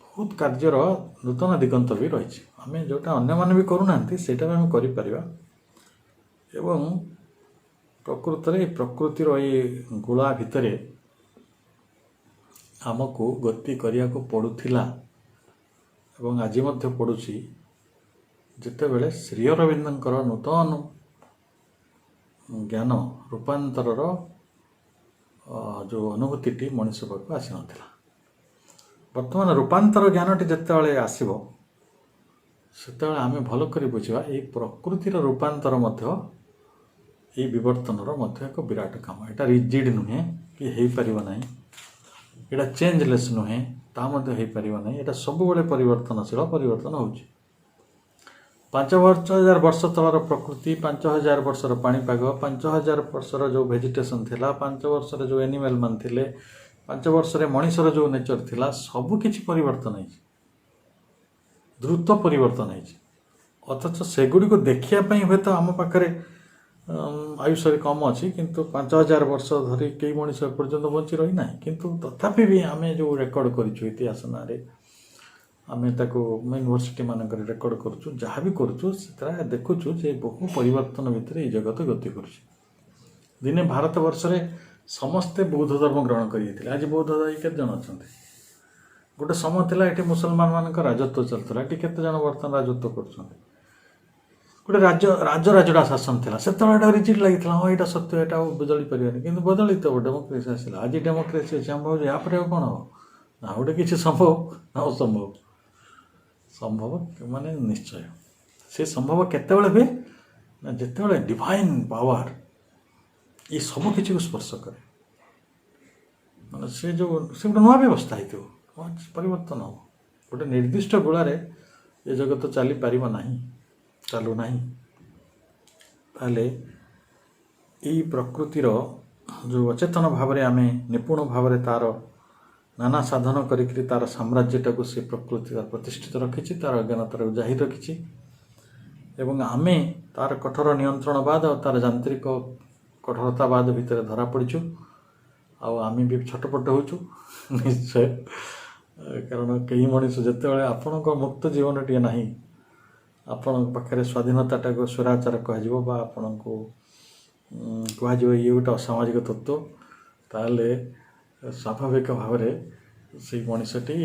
ବହୁତ କାର୍ଯ୍ୟର ନୂତନ ଦିଗନ୍ତ ବି ରହିଛି। ଆମେ ଯେଉଁଟା ଅନ୍ୟମାନେ ବି କରୁନାହାନ୍ତି ସେଇଟା ବି ଆମେ କରିପାରିବା। ଏବଂ ପ୍ରକୃତରେ ପ୍ରକୃତିର ଏଇ ଗୁଳା ଭିତରେ ଆମକୁ ଗତି କରିବାକୁ ପଡ଼ୁଥିଲା ଏବଂ ଆଜି ମଧ୍ୟ ପଡ଼ୁଛି। ଯେତେବେଳେ ଶ୍ରୀ ଅରବିନ୍ଦଙ୍କର ନୂତନ ଜ୍ଞାନ ରୂପାନ୍ତରର ଯେଉଁ ଅନୁଭୂତିଟି ମଣିଷ ପାଖକୁ ଆସିନଥିଲା, ବର୍ତ୍ତମାନ ରୂପାନ୍ତର ଜ୍ଞାନଟି ଯେତେବେଳେ ଆସିବ ସେତେବେଳେ ଆମେ ଭଲ କରି ବୁଝିବା ଏଇ ପ୍ରକୃତିର ରୂପାନ୍ତର ମଧ୍ୟ ଏଇ ବିବର୍ତ୍ତନର ମଧ୍ୟ ଏକ ବିରାଟ କାମ। ଏଇଟା ରିଜିଡ୍ ନୁହେଁ କି ହେଇପାରିବ ନାହିଁ, ଏଇଟା ଚେଞ୍ଜଲେସ୍ ନୁହେଁ, ତା ମଧ୍ୟ ହେଇପାରିବ ନାହିଁ। ଏଇଟା ସବୁବେଳେ ପରିବର୍ତ୍ତନଶୀଳ, ପରିବର୍ତ୍ତନ ହେଉଛି। 5,000 ବର୍ଷ ତଳର ପ୍ରକୃତି, 5,000 ବର୍ଷର ପାଣିପାଗ, 5,000 ବର୍ଷର ଯେଉଁ ଭେଜିଟେସନ୍ ଥିଲା, 5 ବର୍ଷରେ ଯେଉଁ ଆନିମାଲ୍ ମାନ ଥିଲେ, 5 ବର୍ଷରେ ମଣିଷର ଯେଉଁ ନେଚର ଥିଲା, ସବୁକିଛି ପରିବର୍ତ୍ତନ ହେଇଛି, ଦ୍ରୁତ ପରିବର୍ତ୍ତନ ହେଇଛି। ଅଥଚ ସେଗୁଡ଼ିକୁ ଦେଖିବା ପାଇଁ ହୁଏତ ଆମ ପାଖରେ ଆୟୁଷରେ କମ୍ ଅଛି, କିନ୍ତୁ 5,000 ବର୍ଷ ଧରି କେହି ମଣିଷ ଏପର୍ଯ୍ୟନ୍ତ ବଞ୍ଚି ରହିନାହିଁ। କିନ୍ତୁ ତଥାପି ବି ଆମେ ଯେଉଁ ରେକର୍ଡ଼ କରିଛୁ ଇତିହାସ ନାଁରେ, ଆମେ ତାକୁ ୟୁନିଭର୍ସିଟି ମାନଙ୍କରେ ରେକର୍ଡ଼ କରୁଛୁ, ଯାହା ବି କରୁଛୁ ସେଥିରେ ଦେଖୁଛୁ ଯେ ବହୁ ପରିବର୍ତ୍ତନ ଭିତରେ ଏଇ ଜଗତ ଗତି କରୁଛି। ଦିନେ ଭାରତବର୍ଷରେ ସମସ୍ତେ ବୌଦ୍ଧ ଧର୍ମ ଗ୍ରହଣ କରିଯାଇଥିଲେ। ଆଜି ବୌଦ୍ଧ ଧର୍ମ କେତେ ଜଣ ଅଛନ୍ତି? ଗୋଟେ ସମୟ ଥିଲା ଏଠି ମୁସଲମାନ ମାନଙ୍କ ରାଜତ୍ୱ ଚାଲୁଥିଲା, ଏଠି କେତେ ଜଣ ବର୍ତ୍ତମାନ ରାଜତ୍ୱ କରୁଛନ୍ତି? ଗୋଟେ ରାଜରାଜଟା ଶାସନ ଥିଲା, ସେତେବେଳେ ଏଇଟା ରିଜିଟ୍ ଲାଗିଥିଲା, ହଁ ଏଇଟା ସତ୍ୟ, ଏଇଟା ଆଉ ବଦଳି ପାରିବନି। କିନ୍ତୁ ବଦଳି ତ ଡେମୋକ୍ରେସି ଆସିଲା, ଆଜି ଡେମୋକ୍ରେସି ଅଛି। ଆମେ ଭାବୁଛୁ ୟାପରେ ଆଉ କ'ଣ ହେବ, ନା ଗୋଟେ କିଛି ସମ୍ଭବ ନା ଅସମ୍ଭବ। ସମ୍ଭବ ମାନେ ନିଶ୍ଚୟ ସେ ସମ୍ଭବ କେତେବେଳେ ହୁଏ ନା ଯେତେବେଳେ ଡିଭାଇନ୍ ପାୱାର ଏ ସବୁ କିଛିକୁ ସ୍ପର୍ଶ କରେ। ମାନେ ସେ ଗୋଟେ ନୂଆ ବ୍ୟବସ୍ଥା ହେଇଥିବ, ପରିବର୍ତ୍ତନ ହେବ। ଗୋଟେ ନିର୍ଦ୍ଦିଷ୍ଟ ଗୋଳାରେ ଏ ଜଗତ ଚାଲିପାରିବ ନାହିଁ, ଚାଲୁନାହିଁ। ତାହେଲେ ଏଇ ପ୍ରକୃତିର ଯେଉଁ ଅଚେତନ ଭାବରେ ଆମେ ନିପୁଣ ଭାବରେ ତା'ର ନାନା ସାଧନ କରିକି ତା'ର ସାମ୍ରାଜ୍ୟଟାକୁ ସେ ପ୍ରକୃତି ପ୍ରତିଷ୍ଠିତ ରଖିଛି, ତା'ର ଅଜ୍ଞାନତାକୁ ଜାହିର ରଖିଛି। ଏବଂ ଆମେ ତା'ର କଠୋର ନିୟନ୍ତ୍ରଣବାଦ ଆଉ ତା'ର ଯାନ୍ତ୍ରିକ କଠୋରତାବାଦ ଭିତରେ ଧରା ପଡ଼ିଛୁ। ଆଉ ଆମେ ବି ଛଟପଟ ହେଉଛୁ ନିଶ୍ଚୟ। କାରଣ କେହି ମଣିଷ ଯେତେବେଳେ ଆପଣଙ୍କ ମୁକ୍ତ ଜୀବନଟିଏ ନାହିଁ, ଆପଣଙ୍କ ପାଖରେ ସ୍ୱାଧୀନତାଟାକୁ ସ୍ୱୈରାଚାର କୁହାଯିବ ବା ଆପଣଙ୍କୁ କୁହାଯିବ ଇଏ ଗୋଟେ ଅସାମାଜିକ ତତ୍ତ୍ୱ, ତାହେଲେ ସ୍ୱାଭାବିକ ଭାବରେ ସେଇ ମଣିଷଟି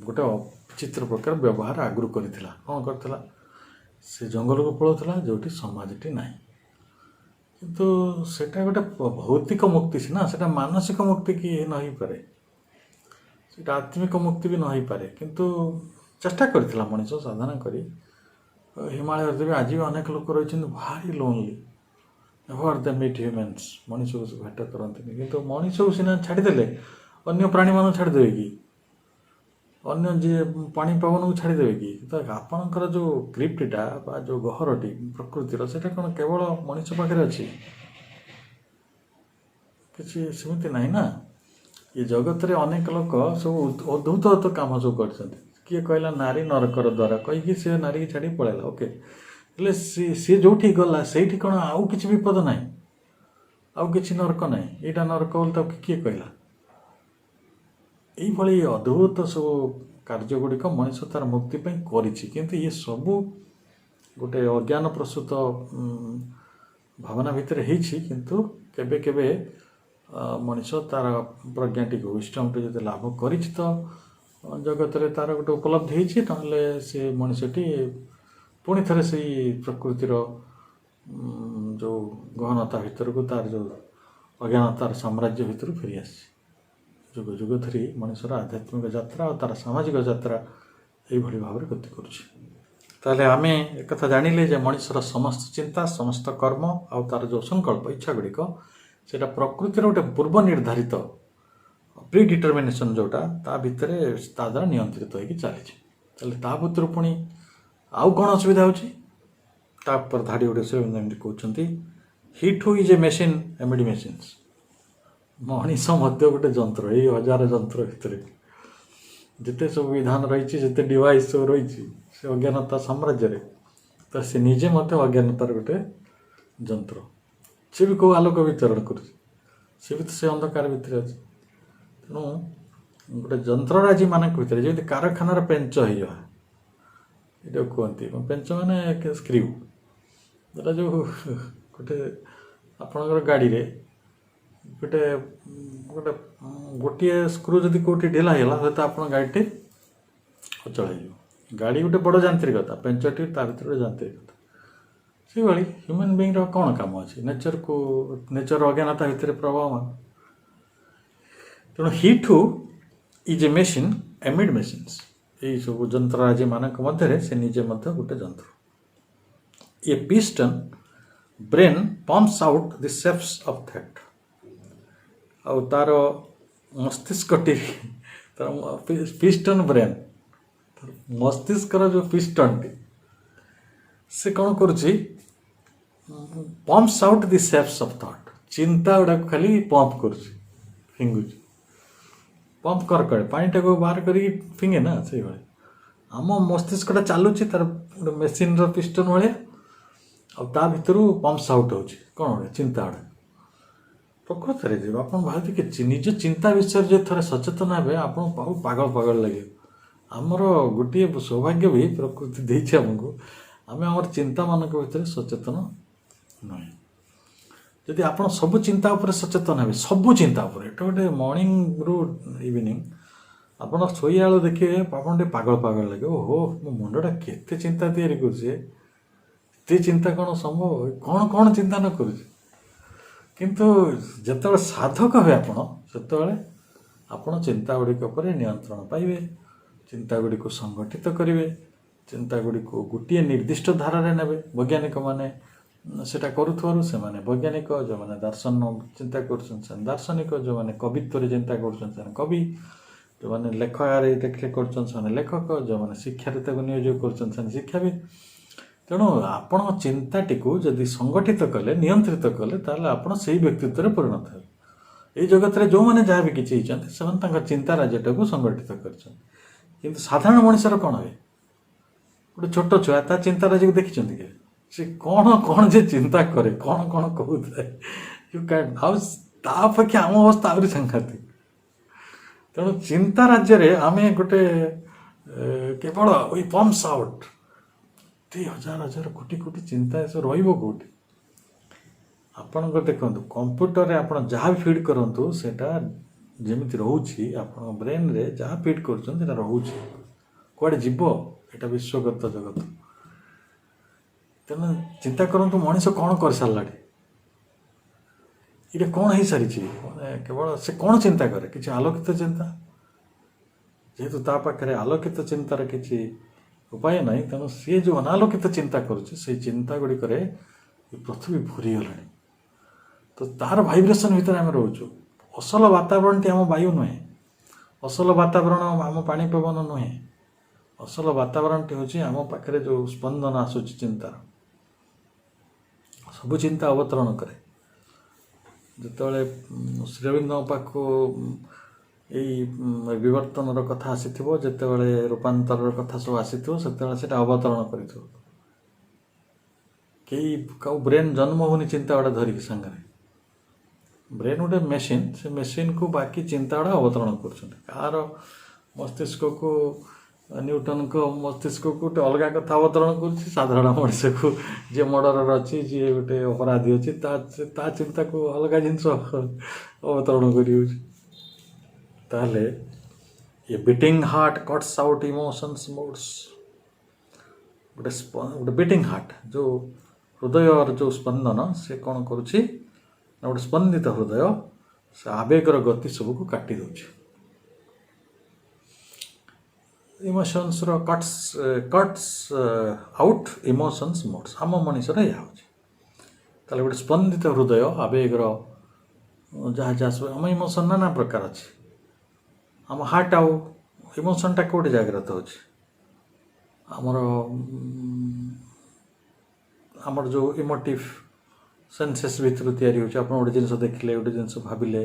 ଗୋଟେ ବିଚିତ୍ର ପ୍ରକାର ବ୍ୟବହାର ଆଗରୁ କରିଥିଲା। କ'ଣ କରିଥିଲା? ସେ ଜଙ୍ଗଲକୁ ପଳାଉଥିଲା ଯେଉଁଠି ସମାଜଟି ନାହିଁ। କିନ୍ତୁ ସେଇଟା ଗୋଟେ ଭୌତିକ ମୁକ୍ତି ସିନା, ସେଇଟା ମାନସିକ ମୁକ୍ତି କି ନ ହେଇପାରେ, ସେଇଟା ଆତ୍ମିକ ମୁକ୍ତି ବି ନ ହେଇପାରେ। କିନ୍ତୁ ଚେଷ୍ଟା କରିଥିଲା ମଣିଷ ସାଧନା କରି। ହିମାଳୟରେ ବି ଆଜି ବି ଅନେକ ଲୋକ ରହିଛନ୍ତି ଭାରି ଲୋନଲି, ନେଭର ଦେ ମିଟ୍ ହ୍ୟୁମାନ୍ସ, ମଣିଷକୁ ଭେଟ କରନ୍ତିନି। କିନ୍ତୁ ମଣିଷକୁ ସିନା ଛାଡ଼ିଦେଲେ ଅନ୍ୟ ପ୍ରାଣୀମାନଙ୍କୁ ଛାଡ଼ିଦେବେ କି, ଅନ୍ୟ ଯିଏ ପାଣି ପବନକୁ ଛାଡ଼ିଦେବେ କି? ତ ଆପଣଙ୍କର ଯେଉଁ ଗ୍ରିପ୍ଟଟା ବା ଯେଉଁ ଗହରଟି ପ୍ରକୃତିର, ସେଇଟା କ'ଣ କେବଳ ମଣିଷ ପାଖରେ ଅଛି? କିଛି ସେମିତି ନାହିଁ ନା। ଏ ଜଗତରେ ଅନେକ ଲୋକ ସବୁ ଅଦ୍ଭୁତ କାମ ସବୁ କରିଛନ୍ତି। କିଏ କହିଲା ନାରୀ ନରକର ଦ୍ୱାରା କହିକି ସେ ନାରୀକି ଛାଡ଼ି ପଳାଇଲା, ଓକେ। ହେଲେ ସିଏ ଯେଉଁଠି ଗଲା ସେଇଠି କ'ଣ ଆଉ କିଛି ବିପଦ ନାହିଁ, ଆଉ କିଛି ନରକ ନାହିଁ? ଏଇଟା ନରକ ବୋଲି ତାକୁ କିଏ କହିଲା? ଏଇଭଳି ଅଦ୍ଭୁତ ସବୁ କାର୍ଯ୍ୟ ଗୁଡ଼ିକ ମଣିଷ ତା'ର ମୁକ୍ତି ପାଇଁ କରିଛି। କିନ୍ତୁ ଇଏ ସବୁ ଗୋଟେ ଅଜ୍ଞାନ ପ୍ରସୂତ ଭାବନା ଭିତରେ ହେଇଛି। କିନ୍ତୁ କେବେ କେବେ ମଣିଷ ତା'ର ପ୍ରଜ୍ଞାଟିକୁ ୱିଷ୍ଟମ୍ଟି ଯଦି ଲାଭ କରିଛି ତ ଜଗତରେ ତା'ର ଗୋଟେ ଉପଲବ୍ଧି ହେଇଛି, ନହେଲେ ସେ ମଣିଷଟି ପୁଣି ଥରେ ସେଇ ପ୍ରକୃତିର ଯେଉଁ ଗହନତା ଭିତରକୁ, ତା'ର ଯେଉଁ ଅଜ୍ଞାନତାର ସାମ୍ରାଜ୍ୟ ଭିତରୁ ଫେରିଆସିଛି। ଯୁଗ ଯୁଗ ଧରି ମଣିଷର ଆଧ୍ୟାତ୍ମିକ ଯାତ୍ରା ଆଉ ତା'ର ସାମାଜିକ ଯାତ୍ରା ଏଇଭଳି ଭାବରେ ଗତି କରୁଛି। ତାହେଲେ ଆମେ ଏକଥା ଜାଣିଲେ ଯେ ମଣିଷର ସମସ୍ତ ଚିନ୍ତା, ସମସ୍ତ କର୍ମ ଆଉ ତା'ର ଯେଉଁ ସଂକଳ୍ପ, ଇଚ୍ଛା ଗୁଡ଼ିକ, ସେଇଟା ପ୍ରକୃତିର ଗୋଟେ ପୂର୍ବ ନିର୍ଦ୍ଧାରିତ ପ୍ରି ଡିଟରମିନେସନ୍ ଯେଉଁଟା, ତା ଭିତରେ ତା ଦ୍ୱାରା ନିୟନ୍ତ୍ରିତ ହୋଇକି ଚାଲିଛି। ତାହେଲେ ତା ଭିତରୁ ପୁଣି ଆଉ କ'ଣ ଅସୁବିଧା ହେଉଛି? ତାପରେ ଧାଡ଼ି ଗୋଟେ ସେ ଏମିତି କହୁଛନ୍ତି, he too is a machine amid machines. ମଣିଷ ମଧ୍ୟ ଗୋଟେ ଯନ୍ତ୍ର। ଏଇ ହଜାର ଯନ୍ତ୍ର ଭିତରେ ଯେତେ ସବୁ ବିଧାନ ରହିଛି, ଯେତେ ଡିଭାଇସ୍ ସବୁ ରହିଛି ସେ ଅଜ୍ଞାନତା ସାମ୍ରାଜ୍ୟରେ, ତ ସେ ନିଜେ ମଧ୍ୟ ଅଜ୍ଞାନତାର ଗୋଟେ ଯନ୍ତ୍ର। ସେ ବି କେଉଁ ଆଲୋକ ବିତରଣ କରୁଛି, ସେ ବି ତ ସେ ଅନ୍ଧକାର ଭିତରେ ଅଛି। ତେଣୁ ଗୋଟେ ଯନ୍ତ୍ରରାଜିମାନଙ୍କ ଭିତରେ ଯେମିତି କାରଖାନାର ପେଞ୍ଚ ହେଇଯିବା, ଏଇଟାକୁ କୁହନ୍ତି। ପେଞ୍ଚ ମାନେ ସ୍କ୍ରିଉ, ଯେଉଁଟା ଯେଉଁ ଗୋଟେ ଆପଣଙ୍କର ଗାଡ଼ିରେ ଗୋଟିଏ ସ୍କ୍ରୁ ଯଦି କେଉଁଠି ଢିଲା ହେଇଗଲା, ହୁଏତ ଆପଣ ଗାଡ଼ିଟି ଅଚଳ ହେଇଯିବ। ଗାଡ଼ି ଗୋଟେ ବଡ଼ ଯାନ୍ତ୍ରିକତା, ପେଞ୍ଚଟି ତା ଭିତରେ ଗୋଟେ ଯାନ୍ତ୍ରିକତା। ସେଇଭଳି ହ୍ୟୁମାନ୍ ବିଙ୍ଗର କ'ଣ କାମ ଅଛି? ନେଚର ଅଜ୍ଞାନତା ଭିତରେ ପ୍ରଭାବମାନ। ତେଣୁ he too is a machine amid machines. ଏଇସବୁ ଯନ୍ତ୍ରରାଜିମାନଙ୍କ ମଧ୍ୟରେ ସେ ନିଜେ ମଧ୍ୟ ଗୋଟେ ଯନ୍ତ୍ର। A piston brain pumps out the shapes of thought. ଆଉ ତା'ର ମସ୍ତିଷ୍କଟି, ତା'ର ପିଷ୍ଟନ୍ ବ୍ରେନ୍, ମସ୍ତିଷ୍କର ଯେଉଁ ପିଷ୍ଟନ୍ଟି, ସେ କ'ଣ କରୁଛି? Pumps out the shapes of thought. ଚିନ୍ତା ଗୁଡ଼ାକୁ ଖାଲି ପମ୍ପ କରୁଛି, ଫିଙ୍ଗୁଛି। ପମ୍ପ କରେ, ପାଣିଟାକୁ ବାହାର କରିକି ଫିଙ୍ଗେ ନା, ସେଇଭଳି ଆମ ମସ୍ତିଷ୍କଟା ଚାଲୁଛି ତା'ର ଗୋଟେ ମେସିନ୍ର ପିଷ୍ଟନ୍ ଭଳିଆ। ଆଉ ତା ଭିତରୁ ପମ୍ପସ୍ ଆଉଟ୍ ହେଉଛି କ'ଣ ଗୋଟେ ଚିନ୍ତା ଗୁଡ଼ା। ପ୍ରକୃତରେ ଯିବ ଆପଣ ଭାବୁଥିବେ କି ନିଜ ଚିନ୍ତା ବିଷୟରେ ଯେ ଥରେ ସଚେତନ ହେବେ, ଆପଣ ପାଗଳ ଲାଗିବ। ଆମର ଗୋଟିଏ ସୌଭାଗ୍ୟ ବି ପ୍ରକୃତି ଦେଇଛି ଆମକୁ, ଆମେ ଆମର ଚିନ୍ତାମାନଙ୍କ ଭିତରେ ସଚେତନ ନୁହେଁ। ଯଦି ଆପଣ ସବୁ ଚିନ୍ତା ଉପରେ ସଚେତନ ହେବେ, ସବୁ ଚିନ୍ତା ଉପରେ, ଏଇଟା ଗୋଟେ ମର୍ଣ୍ଣିଂରୁ ଇଭିନିଂ ଆପଣ ଶୋଇଲା ବେଳୁ ଦେଖିବେ ଆପଣ ଟିକେ ପାଗଳ ଲାଗିବ। ଓହୋ, ମୋ ମୁଣ୍ଡଟା କେତେ ଚିନ୍ତା ତିଆରି କରୁଛି, ଏତେ ଚିନ୍ତା କ'ଣ ସମ୍ଭବ? କ'ଣ ଚିନ୍ତା ନ କରୁଛି? କିନ୍ତୁ ଯେତେବେଳେ ସାଧକ ହେବେ ଆପଣ, ସେତେବେଳେ ଆପଣ ଚିନ୍ତା ଗୁଡ଼ିକ ଉପରେ ନିୟନ୍ତ୍ରଣ ପାଇବେ, ଚିନ୍ତା ଗୁଡ଼ିକୁ ସଂଗଠିତ କରିବେ, ଚିନ୍ତା ଗୁଡ଼ିକୁ ଗୋଟିଏ ନିର୍ଦ୍ଦିଷ୍ଟ ଧାରାରେ ନେବେ। ବୈଜ୍ଞାନିକମାନେ ସେଇଟା କରୁଥିବାରୁ ସେମାନେ ବୈଜ୍ଞାନିକ, ଯେଉଁମାନେ ଦାର୍ଶନ ଚିନ୍ତା କରୁଛନ୍ତି ସେମାନେ ଦାର୍ଶନିକ, ଯେଉଁମାନେ କବିତ୍ୱରେ ଚିନ୍ତା କରୁଛନ୍ତି ସେମାନେ କବି, ଯେଉଁମାନେ ଲେଖାରେ କରୁଛନ୍ତି ସେମାନେ ଲେଖକ, ଯେଉଁମାନେ ଶିକ୍ଷାରେ ତାକୁ ନିୟୋଜନ କରୁଛନ୍ତି ସେମାନେ ଶିକ୍ଷାବିତ୍। ତେଣୁ ଆପଣଙ୍କ ଚିନ୍ତାଟିକୁ ଯଦି ସଂଗଠିତ କଲେ, ନିୟନ୍ତ୍ରିତ କଲେ, ତାହେଲେ ଆପଣ ସେଇ ବ୍ୟକ୍ତିତ୍ୱରେ ପରିଣତ ହେବେ। ଏଇ ଜଗତରେ ଯେଉଁମାନେ ଯାହା ବି କିଛି ହେଇଛନ୍ତି ସେମାନେ ତାଙ୍କ ଚିନ୍ତା ରାଜ୍ୟଟାକୁ ସଂଗଠିତ କରିଛନ୍ତି। କିନ୍ତୁ ସାଧାରଣ ମଣିଷର କ'ଣ ହୁଏ? ଗୋଟେ ଛୋଟ ଛୁଆ ତା ଚିନ୍ତା ରାଜ୍ୟକୁ ଦେଖିଛନ୍ତି କି? ସେ କ'ଣ ଯେ ଚିନ୍ତା କରେ, କ'ଣ କହୁଥାଏ, ଆଉ ତା ଅପେକ୍ଷା ଆମ ଅବସ୍ଥା ଆହୁରି ସାଂଘାତିକ। ତେଣୁ ଚିନ୍ତା ରାଜ୍ୟରେ ଆମେ ଗୋଟେ କେବଳ ୱି ପମ୍ପସ୍ ଆଉଟ୍, ହଜାର କୋଟି ଚିନ୍ତା ଏସବୁ ରହିବ କେଉଁଠି? ଆପଣଙ୍କ ଦେଖନ୍ତୁ, କମ୍ପ୍ୟୁଟରରେ ଆପଣ ଯାହା ବି ଫିଡ୍ କରନ୍ତୁ ସେଇଟା ଯେମିତି ରହୁଛି, ଆପଣଙ୍କ ବ୍ରେନ୍ରେ ଯାହା ଫିଡ୍ କରୁଛନ୍ତି ସେଇଟା ରହୁଛି, କୁଆଡ଼େ ଯିବ? ଏଇଟା ବିଶ୍ୱଗତ ଜଗତ। ତେଣୁ ଚିନ୍ତା କରନ୍ତୁ, ମଣିଷ କ'ଣ କରିସାରିଲାଣି, ଏଇଟା କ'ଣ ହେଇସାରିଛି? ମାନେ କେବଳ ସେ କ'ଣ ଚିନ୍ତା କରେ? କିଛି ଆଲୋକିତ ଚିନ୍ତା। ଯେହେତୁ ତା ପାଖରେ ଆଲୋକିତ ଚିନ୍ତାର କିଛି ଉପାୟ ନାହିଁ, ତେଣୁ ସିଏ ଯେଉଁ ଅନାଲୋକିତ ଚିନ୍ତା କରୁଛି ସେଇ ଚିନ୍ତା ଗୁଡ଼ିକରେ ପୃଥିବୀ ଭରିଗଲାଣି। ତ ତାର ଭାଇବ୍ରେସନ୍ ଭିତରେ ଆମେ ରହୁଛୁ। ଅସଲ ବାତାବରଣଟି ଆମ ବାୟୁ ନୁହେଁ, ଅସଲ ବାତାବରଣ ଆମ ପାଣି ପବନ ନୁହେଁ। ଅସଲ ବାତାବରଣଟି ହେଉଛି ଆମ ପାଖରେ ଯେଉଁ ସ୍ପନ୍ଦନ ଆସୁଛି ଚିନ୍ତାର। ସବୁ ଚିନ୍ତା ଅବତରଣ କରେ। ଯେତେବେଳେ ଶ୍ରୀଅରବିନ୍ଦଙ୍କ ପାଖକୁ ଏଇ ବିବର୍ତ୍ତନର କଥା ଆସିଥିବ, ଯେତେବେଳେ ରୂପାନ୍ତରର କଥା ସବୁ ଆସିଥିବ, ସେତେବେଳେ ସେଇଟା ଅବତରଣ କରିଥିବ। କେହି କାଉ ବ୍ରେନ୍ ଜନ୍ମ ହେଉନି ଚିନ୍ତା ଗୁଡ଼ା ଧରିକି ସାଙ୍ଗରେ। ବ୍ରେନ୍ ଗୋଟେ ମେସିନ୍, ସେ ମେସିନ୍କୁ ବାକି ଚିନ୍ତା ଗୁଡ଼ା ଅବତରଣ କରୁଛନ୍ତି। କାହାର ମସ୍ତିଷ୍କକୁ, ନ୍ୟୁଟନଙ୍କ ମସ୍ତିଷ୍କକୁ ଗୋଟେ ଅଲଗା କଥା ଅବତରଣ କରୁଛି, ସାଧାରଣ ମଣିଷକୁ ଯିଏ ମର୍ଡରର ଅଛି, ଯିଏ ଗୋଟେ ଅପରାଧୀ ଅଛି, ତା ଚିନ୍ତାକୁ ଅଲଗା ଜିନିଷ ଅବତରଣ କରିହେଉଛି। ତାହେଲେ ଏ ବିଟିଂ ହାର୍ଟ କଟ୍ସ ଆଉଟ୍ ଇମୋସନ୍ସ ମୋଡ୍ସ। ଗୋଟେ ବିଟିଂ ହାର୍ଟ, ଯେଉଁ ହୃଦୟର ଯେଉଁ ସ୍ପନ୍ଦନ, ସେ କ'ଣ କରୁଛି ନା ଗୋଟେ ସ୍ପନ୍ଦିତ ହୃଦୟ ସେ ଆବେଗର ଗତି ସବୁକୁ କାଟି ଦେଉଛି। ଇମୋସନ୍ସର କଟ୍ସ ଆଉଟ୍ ଇମୋସନ୍ସ ମୋଡ୍ସ। ଆମ ମଣିଷର ଏହା ହେଉଛି। ତାହେଲେ ଗୋଟେ ସ୍ପନ୍ଦିତ ହୃଦୟ, ଆବେଗର ଯାହା ସବୁ, ଆମ ଇମୋସନ୍ ନାନା ପ୍ରକାର ଅଛି। ଆମ ହାର୍ଟ ଆଉ ଇମୋସନ୍ଟା କେଉଁଠି ଜାଗ୍ରତ ହେଉଛି? ଆମର ଯେଉଁ ଇମୋଟିଭ୍ ସେନ୍ସେସ୍ ଭିତରୁ ତିଆରି ହେଉଛି। ଆପଣ ଗୋଟେ ଜିନିଷ ଦେଖିଲେ, ଗୋଟେ ଜିନିଷ ଭାବିଲେ,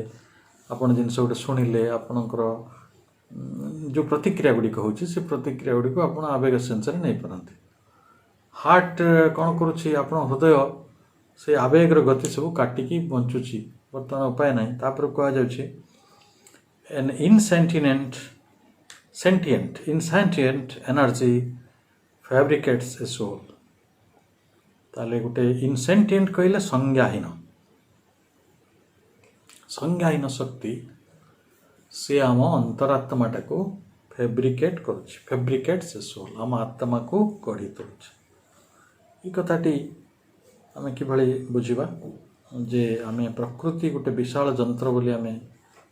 ଆପଣ ଜିନିଷ ଗୋଟେ ଶୁଣିଲେ, ଆପଣଙ୍କର ଯେଉଁ ପ୍ରତିକ୍ରିୟା ଗୁଡ଼ିକ ହେଉଛି, ସେ ପ୍ରତିକ୍ରିୟା ଗୁଡ଼ିକୁ ଆପଣ ଆବେଗ ସେନ୍ସରେ ନେଇପାରନ୍ତି। ହାର୍ଟ କ'ଣ କରୁଛି? ଆପଣ ହୃଦୟ ସେ ଆବେଗର ଗତି ସବୁ କାଟିକି ବଞ୍ଚୁଛି। ବର୍ତ୍ତମାନ ଉପାୟ ନାହିଁ। ତାପରେ କୁହାଯାଉଛି an insentient energy fabricates a soul। ତାହେଲେ ଗୋଟେ ଇନସେଣ୍ଟିଏଣ୍ଟ କହିଲେ ସଂଜ୍ଞାହୀନ ଶକ୍ତି, ସେ ଆମ ଅନ୍ତରାତ୍ମାଟାକୁ ଫେବ୍ରିକେଟ୍ସ ଏ ସୋଲ୍, ଆମ ଆତ୍ମାକୁ ଗଢ଼ି ତୋଳୁଛି। ଏ କଥାଟି ଆମେ କିଭଳି ବୁଝିବା? ଯେ ଆମେ ପ୍ରକୃତି ଗୋଟେ ବିଶାଳ ଯନ୍ତ୍ର ବୋଲି ଆମେ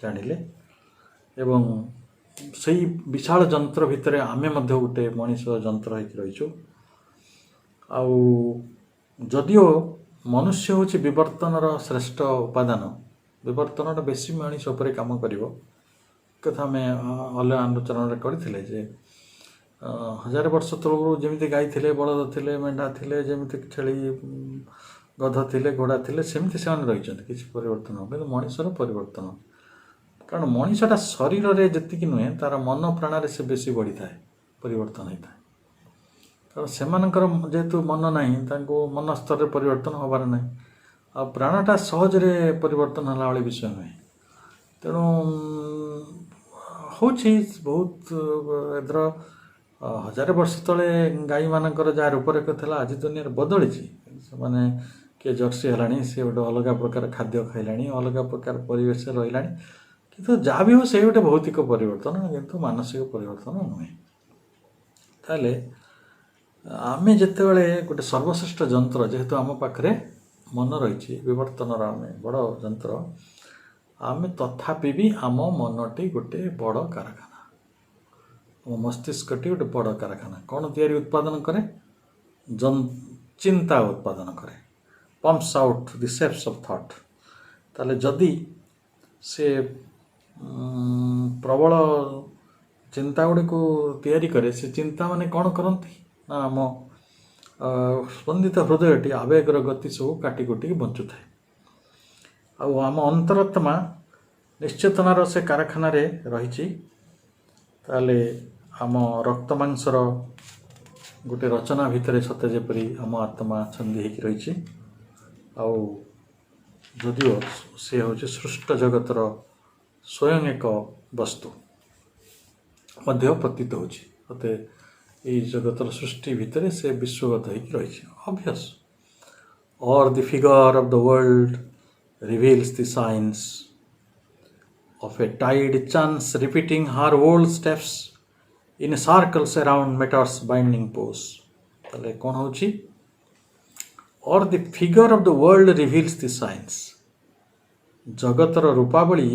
ଜାଣିଲେ, ଏବଂ ସେଇ ବିଶାଳ ଯନ୍ତ୍ର ଭିତରେ ଆମେ ମଧ୍ୟ ଗୋଟେ ମଣିଷ ଯନ୍ତ୍ର ହେଇକି ରହିଛୁ। ଆଉ ଯଦିଓ ମନୁଷ୍ୟ ହେଉଛି ବିବର୍ତ୍ତନର ଶ୍ରେଷ୍ଠ ଉପାଦାନ, ବିବର୍ତ୍ତନଟା ବେଶୀ ମଣିଷ ଉପରେ କାମ କରିବ। କଥା ଆମେ ଅଲଗା ଆଲୋଚନାରେ କରିଥିଲେ ଯେ 1000 ବର୍ଷ ତଳରୁ ଯେମିତି ଗାଈ ଥିଲେ, ବଳଦ ଥିଲେ, ମେଣ୍ଢା ଥିଲେ, ଯେମିତି ଛେଳି ଗଧ ଥିଲେ, ଘୋଡ଼ା ଥିଲେ, ସେମିତି ସେମାନେ ରହିଛନ୍ତି, କିଛି ପରିବର୍ତ୍ତନ। କିନ୍ତୁ ମଣିଷର ପରିବର୍ତ୍ତନ, କାରଣ ମଣିଷଟା ଶରୀରରେ ଯେତିକି ନୁହେଁ, ତାର ମନ ପ୍ରାଣରେ ସେ ବେଶୀ ବଢ଼ିଥାଏ, ପରିବର୍ତ୍ତନ ହୋଇଥାଏ। କାରଣ ସେମାନଙ୍କର ଯେହେତୁ ମନ ନାହିଁ, ତାଙ୍କୁ ମନ ସ୍ତରରେ ପରିବର୍ତ୍ତନ ହେବାର ନାହିଁ। ଆଉ ପ୍ରାଣଟା ସହଜରେ ପରିବର୍ତ୍ତନ ହେଲା ଭଳି ବିଷୟ ନୁହେଁ। ତେଣୁ ହେଉଛି ବହୁତ ଏଥର 1000 ବର୍ଷ ତଳେ ଗାଈମାନଙ୍କର ଯାହା ରୂପରେଖ ଥିଲା, ଆଜି ଦୁନିଆରେ ବଦଳିଛି। ସେମାନେ କିଏ ଜର୍ସି ହେଲାଣି, ସେ ଗୋଟେ ଅଲଗା ପ୍ରକାର ଖାଦ୍ୟ ଖାଇଲାଣି, ଅଲଗା ପ୍ରକାର ପରିବେଶରେ ରହିଲାଣି। କିନ୍ତୁ ଯାହା ବି ହଉ, ସେ ଗୋଟେ ଭୌତିକ ପରିବର୍ତ୍ତନ, କିନ୍ତୁ ମାନସିକ ପରିବର୍ତ୍ତନ ନୁହେଁ। ତାହେଲେ आमे जेतेबेले गोटे सर्वश्रेष्ठ यंत्र जेहेतु आम पाखे मन रही विवर्तन आम बड़ यंत्र आमे तथापि भी आम मनटी गोटे बड़ कारखाना आम मस्तिष्कटी गोटे बड़ कारखाना कौन तैयारी उत्पादन करे चिंता उत्पादन करे pumps out the shapes of thought ताले जदि से प्रबल चिंता गुड़ी को तैयारी करे से चिंता माने कौन करती ना आम स्पंदित हृदयटी आवेगर गति सब काटिकुटी बंचु थाए आम अंतरात्मा निश्चेतनार से कारखाना रे रही ताले आम रक्त मांसर गोटे रचना भितर सते जेपरी आम आत्मा छंदी होकर रही जदिओ से हूँ सृष्ट जगतर स्वयं एक वस्तु मध्य प्रतीत होते ये जगतर सृष्टि भितर से विश्वगत हो रही ऑब्वियस और the figure of the world reveals the science of a tied chance repeating her old steps in circles around matters binding posts ताले कौन होची और the figure of the world reveals the science जगतर रूपावली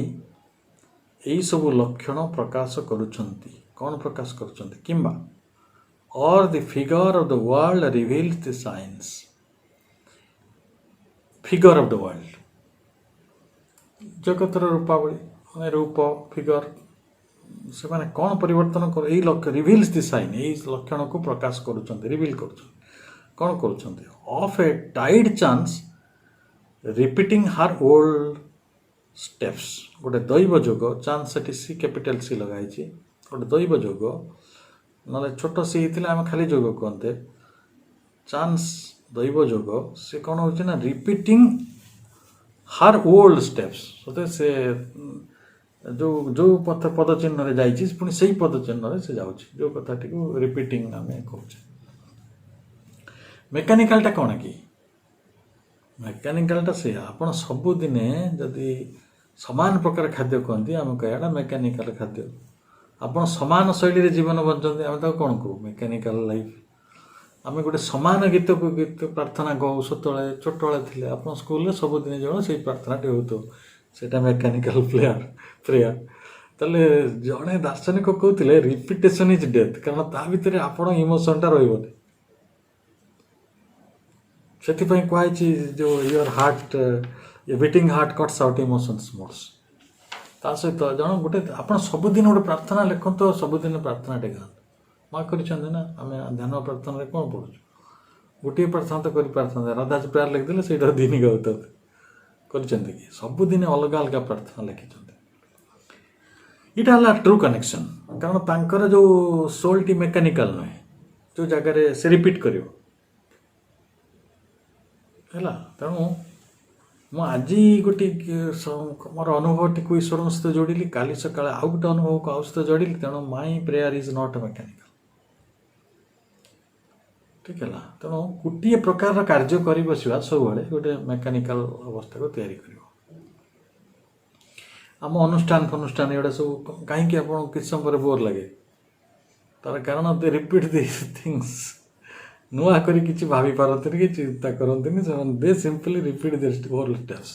यही सब लक्षण प्रकाश करुछंती कौन प्रकाश करुछंती किंबा और the figure of the world reveals the science figure of the world जगतर रूपावली माने रूप फिगर से माने कौन परिवर्तन कर यही लक्ष्य रिवील्स द साइन यही लक्षण को प्रकाश करुछंती रिवील करुछंती कौन करुछंती of a tied chance repeating her old steps गोटे दैव जोग चांस से सी कैपिटल सी लगाई गोटे दैव जोग ना छोट सी होता आम खाली जोग कहते चांस दैव जोग से कौन हो रिपीटिंग हर ओल्ड स्टेप्स सते से जो जो पथ पद चिन्ह जाइए पुणी से पद चिन्ह से जाऊँगी जो कथाटी को रिपीटिंग आम कहे मेकानिकालटा कौन कि मेकानिकालटा से आप सबुदिने जदि समान प्रकार खाद्य कहते आम कहटा मेकानिकाल खाद्य आप समान शैली जीवन बंचते आम कौन कहू मेकानिकाल लाइफ आम गोटे समान गीत को गीत प्रार्थना कहू सेतवे छोट थे आप स्कूल सबुदिन जन से प्रार्थनाटी हो सेटा मेकानिकाल प्रेयर ताले जड़े दार्शनिक कहते रिपिटेशन इज डेथ कारण ता भितर आप इमोशनटा रही से कहुई जो your heart beating heart cuts out emotions modes ता सहित जन गोटे आप सबुदिन गोटे प्रार्थना लिखत सबुदिन प्रार्थना टेगा माँ कर ना आम ध्यान प्रार्थना कौन पढ़ु गोटे प्रार्थना तो कर पारता राधाज प्रेयर लिखिदे से दिन गाता कर सबुदिन अलग अलग प्रार्थना लिखिं यहाँ ट्रू कनेक्शन कारण तांकर जो सोल्टी मेकानिकल नुहे जो जगार से रिपीट कर तेणु मुझ गोटे मोर अनुभव टी ईश्वर सहित जोड़िली काली सका आउ गोटे अनुभव को आउ सहित जोड़िली तेणु माई प्रेयर इज नॉट मेकानिकल ठीक है तेणु गोटे प्रकार कार्य कर बसवा सब गोटे मेकानिकल अवस्था को तैयारी कर आम अनुष्ठान फनुष्ठान एटा सब कहीं आप किस समय बोर लगे तार कारण दे रिपीट दिस थिंग्स नुआ करी किसी भाभी पारती कि चिंता करती they simply repeat this whole steps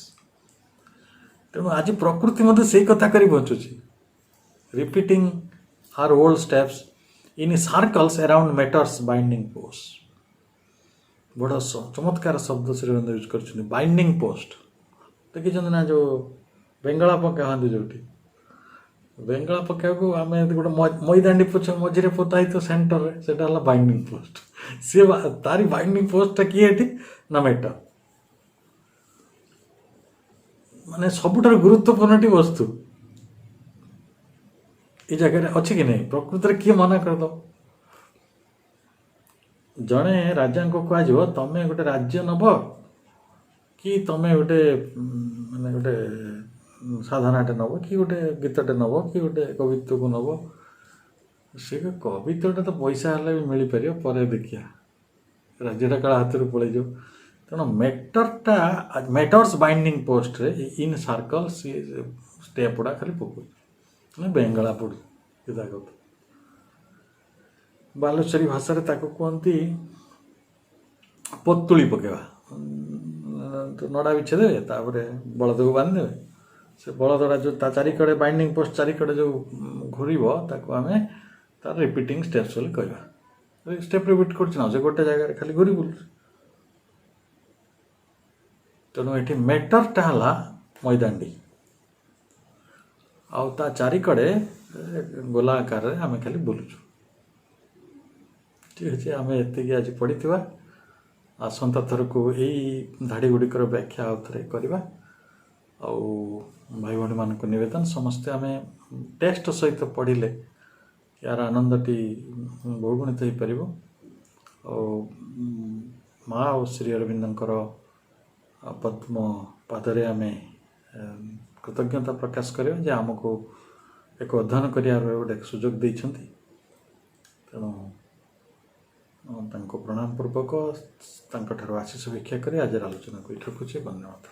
तेणु आज प्रकृति मध्य से कथा कर बचुची repeating her old steps in circles around matters binding post बड़ा चमत्कार शब्द श्रीरंद्र यूज कर बाइंडिंग पोस्ट देखी ना जो बेंगला पकाती जो बेंगला पका को आम गोटे मैदानी पोछ मझे पोता ही तो सेंटर से बाइंडिंग पोस्ट सी तारी बाइंडिंग पोस्टा किए ना मेटर माने सबुठार गुरुत्वपूर्ण टी वस्तु ये जगह अच्छी कि नहीं प्रकृति किए मना करद जड़े राजा को कह तमें गोटे राज्य नब कि तमें गोटे माने गोटे साधनाटे नब कि गोटे गीतटे नब कि गोटे कवित्व को नब से कवित्वटा तो पैसा हेल्ले भी मिल पार पर देखिया राज्यटा काला हाथ पड़े जाओ तेणु मेटरटा मेटर्स बाइंडिंग पोस्ट रे इन सर्कल सी स्टेप गुड़ा खाली पकाऊ बेंगला पड़ू सीधा कथा ବାଲେଶ୍ୱରୀ ଭାଷାରେ ତାକୁ କୁହନ୍ତି ପତୁଳି ପକେଇବା। ନଡ଼ା ବିଛେଇଦେବେ, ତାପରେ ବଳଦକୁ ବାନ୍ଧିଦେବେ। ସେ ବଳଦଟା ଯେଉଁ ତା ଚାରିକଡ଼େ ବାଇଣ୍ଡିଂ ପୋଷ୍ଟ ଚାରିକଡ଼େ ଯେଉଁ ଘୁରିବ ତାକୁ ଆମେ ତାର ରିପିଟିଂ ଷ୍ଟେପ୍ସ ବୋଲି କହିବା। ଷ୍ଟେପ୍ ରିପିଟ୍ କରୁଛି ନା, ସେ ଗୋଟେ ଜାଗାରେ ଖାଲି ଘୁରି ବୁଲୁଛି। ତେଣୁ ଏଠି ମେଟରଟା ହେଲା ମଇଦାଣ୍ଡି, ଆଉ ତା ଚାରିକଡ଼େ ଗୋଲା ଆକାରରେ ଆମେ ଖାଲି ବୁଲୁଛୁ। ଠିକ୍ ଅଛି, ଆମେ ଏତିକି ଆଜି ପଢ଼ିଥିବା। ଆସନ୍ତା ଥରକୁ ଏଇ ଧାଡ଼ି ଗୁଡ଼ିକର ବ୍ୟାଖ୍ୟା ଆଉ ଥରେ କରିବା। ଆଉ ଭାଇ ଭଉଣୀମାନଙ୍କୁ ନିବେଦନ, ସମସ୍ତେ ଆମେ ଟେଷ୍ଟ ସହିତ ପଢ଼ିଲେ ୟାର ଆନନ୍ଦଟି ବହୁଗୁଣିତ ହୋଇପାରିବ। ଆଉ ମା ଆଉ ଶ୍ରୀ ଅରବିନ୍ଦଙ୍କର ପଦ୍ମ ପାଦରେ ଆମେ କୃତଜ୍ଞତା ପ୍ରକାଶ କରିବା ଯେ ଆମକୁ ଏକ ଅଧ୍ୟୟନ କରିବାର ଗୋଟେ ସୁଯୋଗ ଦେଇଛନ୍ତି। ତେଣୁ ତାଙ୍କୁ ପ୍ରଣାମ ପୂର୍ବକ ତାଙ୍କଠାରୁ ଆଶୀଷ ଭିକ୍ଷା କରି ଆଜିର ଆଲୋଚନାକୁ ଏଠି ରଖୁଛି। ଧନ୍ୟବାଦ।